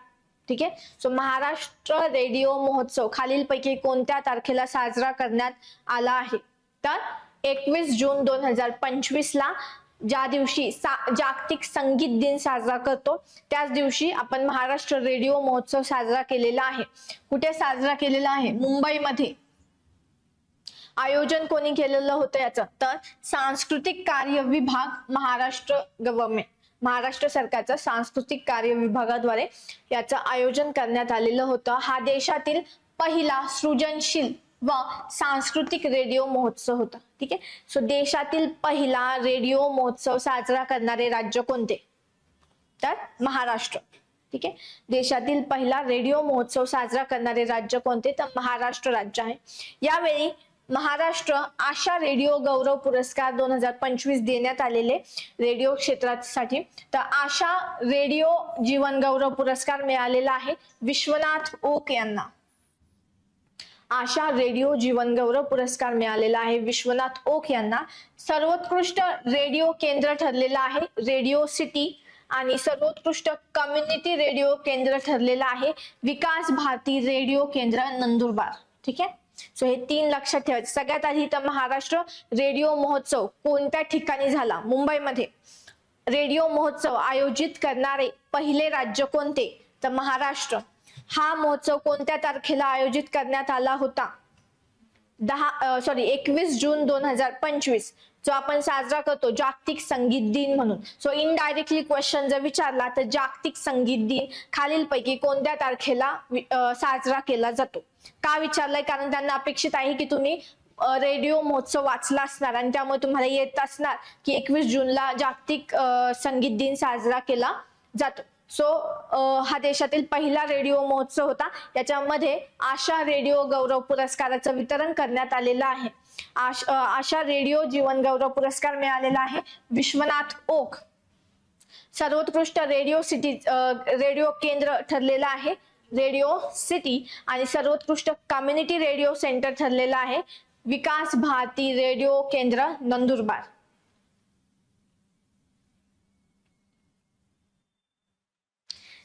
ठीक आहे, सो महाराष्ट्र रेडिओ महोत्सव खालीलपैकी कोणत्या तारखेला साजरा करण्यात आला आहे, तर 21 जून 2025 ला ज्या दिवशी जागतिक संगीत दिन साजरा करतो त्याच दिवशी आपण महाराष्ट्र रेडिओ महोत्सव साजरा केलेला आहे. कुठे साजरा केलेला आहे, मुंबईमध्ये. आयोजन कोणी केलेलं होतं याचं, तर सांस्कृतिक कार्य विभाग, महाराष्ट्र गव्हर्नमेंट, महाराष्ट्र सरकारचा सांस्कृतिक कार्य विभागाद्वारे याचं आयोजन करण्यात आलेलं होतं. हा देशातील पहिला सृजनशील व सांस्कृतिक रेडिओ महोत्सव होता. ठीक आहे, सो देशातील पहिला रेडिओ महोत्सव साजरा करणारे राज्य कोणते, तर महाराष्ट्र. ठीक आहे, देशातील पहिला रेडिओ महोत्सव साजरा करणारे राज्य कोणते, तर महाराष्ट्र राज्य आहे. यावेळी महाराष्ट्र आशा रेडिओ गौरव पुरस्कार 2025 देण्यात आलेले रेडिओ क्षेत्रासाठी. तर आशा रेडिओ जीवन गौरव पुरस्कार मिळालेला आहे विश्वनाथ ओक यांना. आशा रेडिओ जीवन गौरव पुरस्कार मिळालेला आहे विश्वनाथ ओक यांना. सर्वोत्कृष्ट रेडिओ केंद्र ठरलेला आहे रेडिओ सिटी आणि सर्वोत्कृष्ट कम्युनिटी रेडिओ केंद्र ठरलेला आहे विकास भारती रेडिओ केंद्र नंदुरबार. ठीक आहे, सो हे 3 लक्षात ठेवायचं. सगळ्यात आधी तर महाराष्ट्र रेडिओ महोत्सव कोणत्या ठिकाणी झाला? मुंबईमध्ये. रेडिओ महोत्सव आयोजित करणारे पहिले राज्य कोणते? तर महाराष्ट्र. हा महोत्सव कोणत्या तारखेला आयोजित करण्यात आला होता? 21 जून 2025, जो आपण साजरा करतो जागतिक संगीत दिन म्हणून. सो इनडायरेक्टली क्वेश्चन जर विचारला तर जागतिक संगीत दिन खालीलपैकी कोणत्या तारखेला साजरा केला जातो? का विचारलंय? कारण त्यांना अपेक्षित आहे की तुम्ही रेडिओ महोत्सव वाचला असणार आणि त्यामुळे तुम्हाला येत असणार की 21 जूनला जागतिक संगीत दिन साजरा केला जातो. सो हा देशातील पहिला रेडिओ महोत्सव होता. याच्यामध्ये आशा रेडिओ गौरव पुरस्काराचं वितरण करण्यात आलेलं आहे. आशा रेडिओ जीवन गौरव पुरस्कार मिळालेला आहे विश्वनाथ ओक. सर्वोत्कृष्ट रेडिओ केंद्र ठरलेलं आहे रेडिओ सिटी आणि सर्वोत्कृष्ट कम्युनिटी रेडिओ सेंटर ठरलेलं आहे विकास भारती रेडिओ केंद्र नंदुरबार.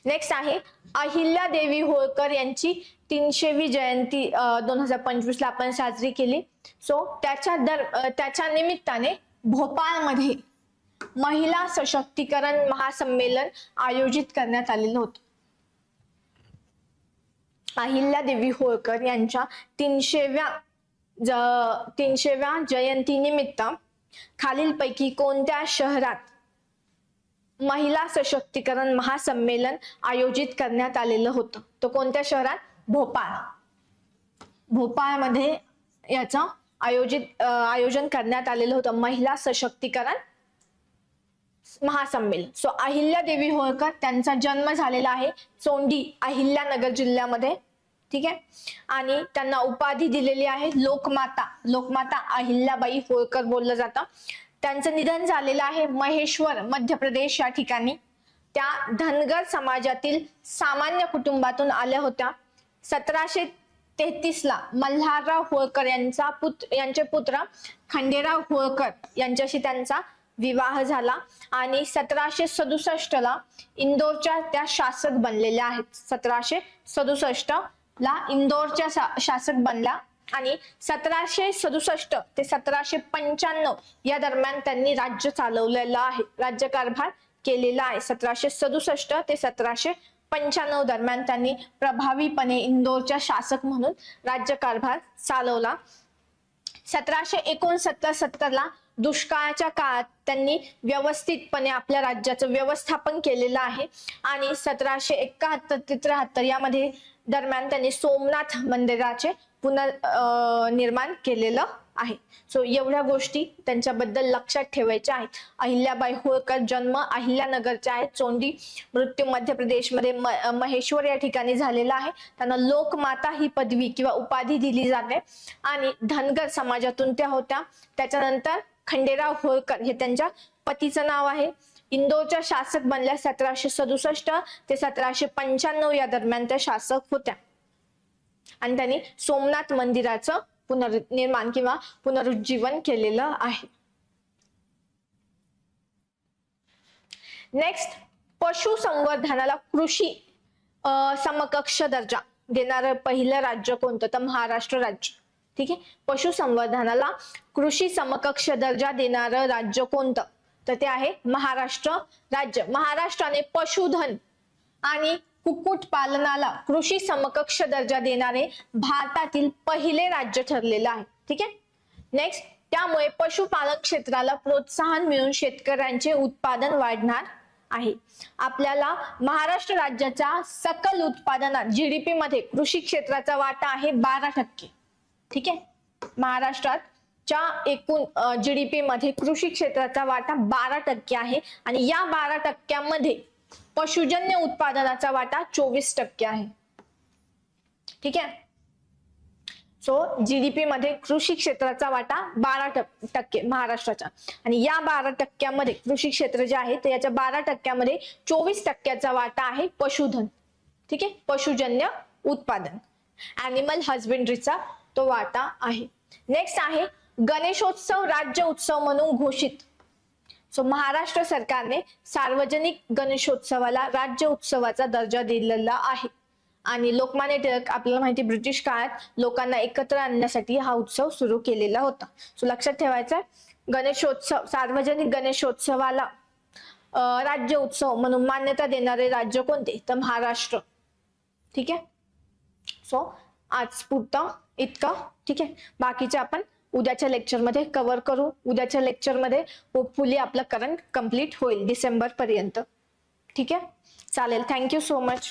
नेक्स्ट आहे अहिल्यादेवी होळकर यांची 300वी जयंती 2025 ला आपण साजरी केली. सो त्याच्या निमित्ताने भोपाळमध्ये महिला सशक्तीकरण महासंमेलन आयोजित करण्यात आलेलं होतं. अहिल्यादेवी होळकर यांच्या 300व्या जयंतीनिमित्त खालीलपैकी कोणत्या शहरात महिला सशक्तीकरण महासंमेलन आयोजित करण्यात आलेलं होतं? तो कोणत्या शहरात? भोपाळ. भोपाळमध्ये याचं आयोजन करण्यात आलेलं होतं महिला सशक्तीकरण महासंमेलन. सो अहिल्यादेवी होळकर त्यांचा जन्म झालेला आहे चोंडी अहिल्यानगर जिल्ह्यामध्ये. ठीक आहे. आणि त्यांना उपाधी दिलेली आहे लोकमाता अहिल्याबाई होळकर बोललं जातं. त्यांचं निधन झालेलं आहे महेश्वर मध्य प्रदेश या ठिकाणी. त्या धनगर समाजातील सामान्य कुटुंबातून आल्या होत्या. 1733 ला मल्हारराव होळकर यांचे पुत्र खंडेराव होळकर यांच्याशी त्यांचा विवाह झाला आणि 1767 ला इंदोरच्या त्या शासक बनलेल्या आहेत. 1767 ला इंदोरच्या शासक बनल्या आणि 1767 ते 1795 या दरम्यान त्यांनी राज्य चालवलेलं आहे, राज्यकारभार केलेला आहे. 1767 ते 1795 दरम्यान त्यांनी प्रभावीपणे इंदोरच्या शासक म्हणून राज्यकारभार चालवला. 1769-70 ला दुष्काळाच्या काळात त्यांनी व्यवस्थितपणे आपल्या राज्याचं व्यवस्थापन केलेलं आहे आणि 1771 ते 73 यामध्ये दरम्यान त्यांनी सोमनाथ मंदिराचे पुनर्निर्माण केलेलं आहे. सो एवढ्या गोष्टी त्यांच्याबद्दल लक्षात ठेवायच्या आहेत. अहिल्याबाई होळकर जन्म अहिल्यानगरच्या आहे, चोंडी. मृत्यू मध्य प्रदेशमध्ये महेश्वर या ठिकाणी झालेला आहे. त्यांना लोकमाता ही पदवी किंवा उपाधी दिली जाते आणि धनगर समाजातून त्या होत्या. त्याच्यानंतर खंडेराव होळकर हे त्यांच्या पतीचं नाव आहे. इंदोरच्या शासक बनल्या 1767 ते 1795 या दरम्यान त्या शासक होत्या आणि त्यांनी सोमनाथ मंदिराचं पुनर्निर्माण किंवा पुनरुज्जीवन केलेलं आहे. नेक्स्ट, पशुसंवर्धनाला कृषी समकक्ष दर्जा देणारं पहिलं राज्य कोणतं? तर महाराष्ट्र राज्य. ठीक आहे. पशुसंवर्धनाला कृषी समकक्ष दर्जा देणारं राज्य कोणतं? तर ते आहे महाराष्ट्र राज्य. महाराष्ट्राने पशुधन आणि कुक्कुट पालनाला कृषी समकक्ष दर्जा देणारे भारतातील पहिले राज्य ठरलेलं आहे. ठीक आहे. नेक्स्ट, त्यामुळे पशुपालन क्षेत्राला प्रोत्साहन मिळून शेतकऱ्यांचे उत्पादन वाढणार आहे. आपल्याला महाराष्ट्र राज्याच्या सकल उत्पादनात जीडीपी मध्ये कृषी क्षेत्राचा वाटा आहे 12%. ठीक आहे. महाराष्ट्राच्या एकूण जीडीपी मध्ये कृषी क्षेत्राचा वाटा 12% आहे आणि या 12%मध्ये पशुजन्य उत्पादनाचा वाटा 24% आहे. ठीक आहे. सो जीडीपी मध्ये कृषी क्षेत्राचा वाटा 12% महाराष्ट्राचा आणि या 12%मध्ये कृषी क्षेत्र जे आहे तर याच्या 12%मध्ये 24%चा वाटा आहे पशुधन. ठीक आहे. पशुजन्य उत्पादन, ॲनिमल हजबेंड्रीचा तो वाटा आहे. नेक्स्ट आहे गणेशोत्सव राज्य उत्सव म्हणून घोषित. सो महाराष्ट्र सरकारने सार्वजनिक गणेशोत्सवाला राज्य उत्सवाचा दर्जा दिलेला आहे आणि लोकमान्य टिळक आपल्याला माहिती ब्रिटिश काळात लोकांना एकत्र आणण्यासाठी हा उत्सव सुरू केलेला होता. सो लक्षात ठेवायचं, गणेशोत्सव, सार्वजनिक गणेशोत्सवाला राज्य उत्सव म्हणून मान्यता देणारे राज्य कोणते, तर महाराष्ट्र. ठीक आहे. सो आज पुरतं इतकं. ठीक आहे. बाकीचे आपण उद्याच्या लेक्चरमध्ये कव्हर करू. उद्याच्या लेक्चरमध्ये होपफुली आपलं करंट कंप्लीट होईल डिसेंबर पर्यंत. ठीक आहे. चालेल. Thank you so much.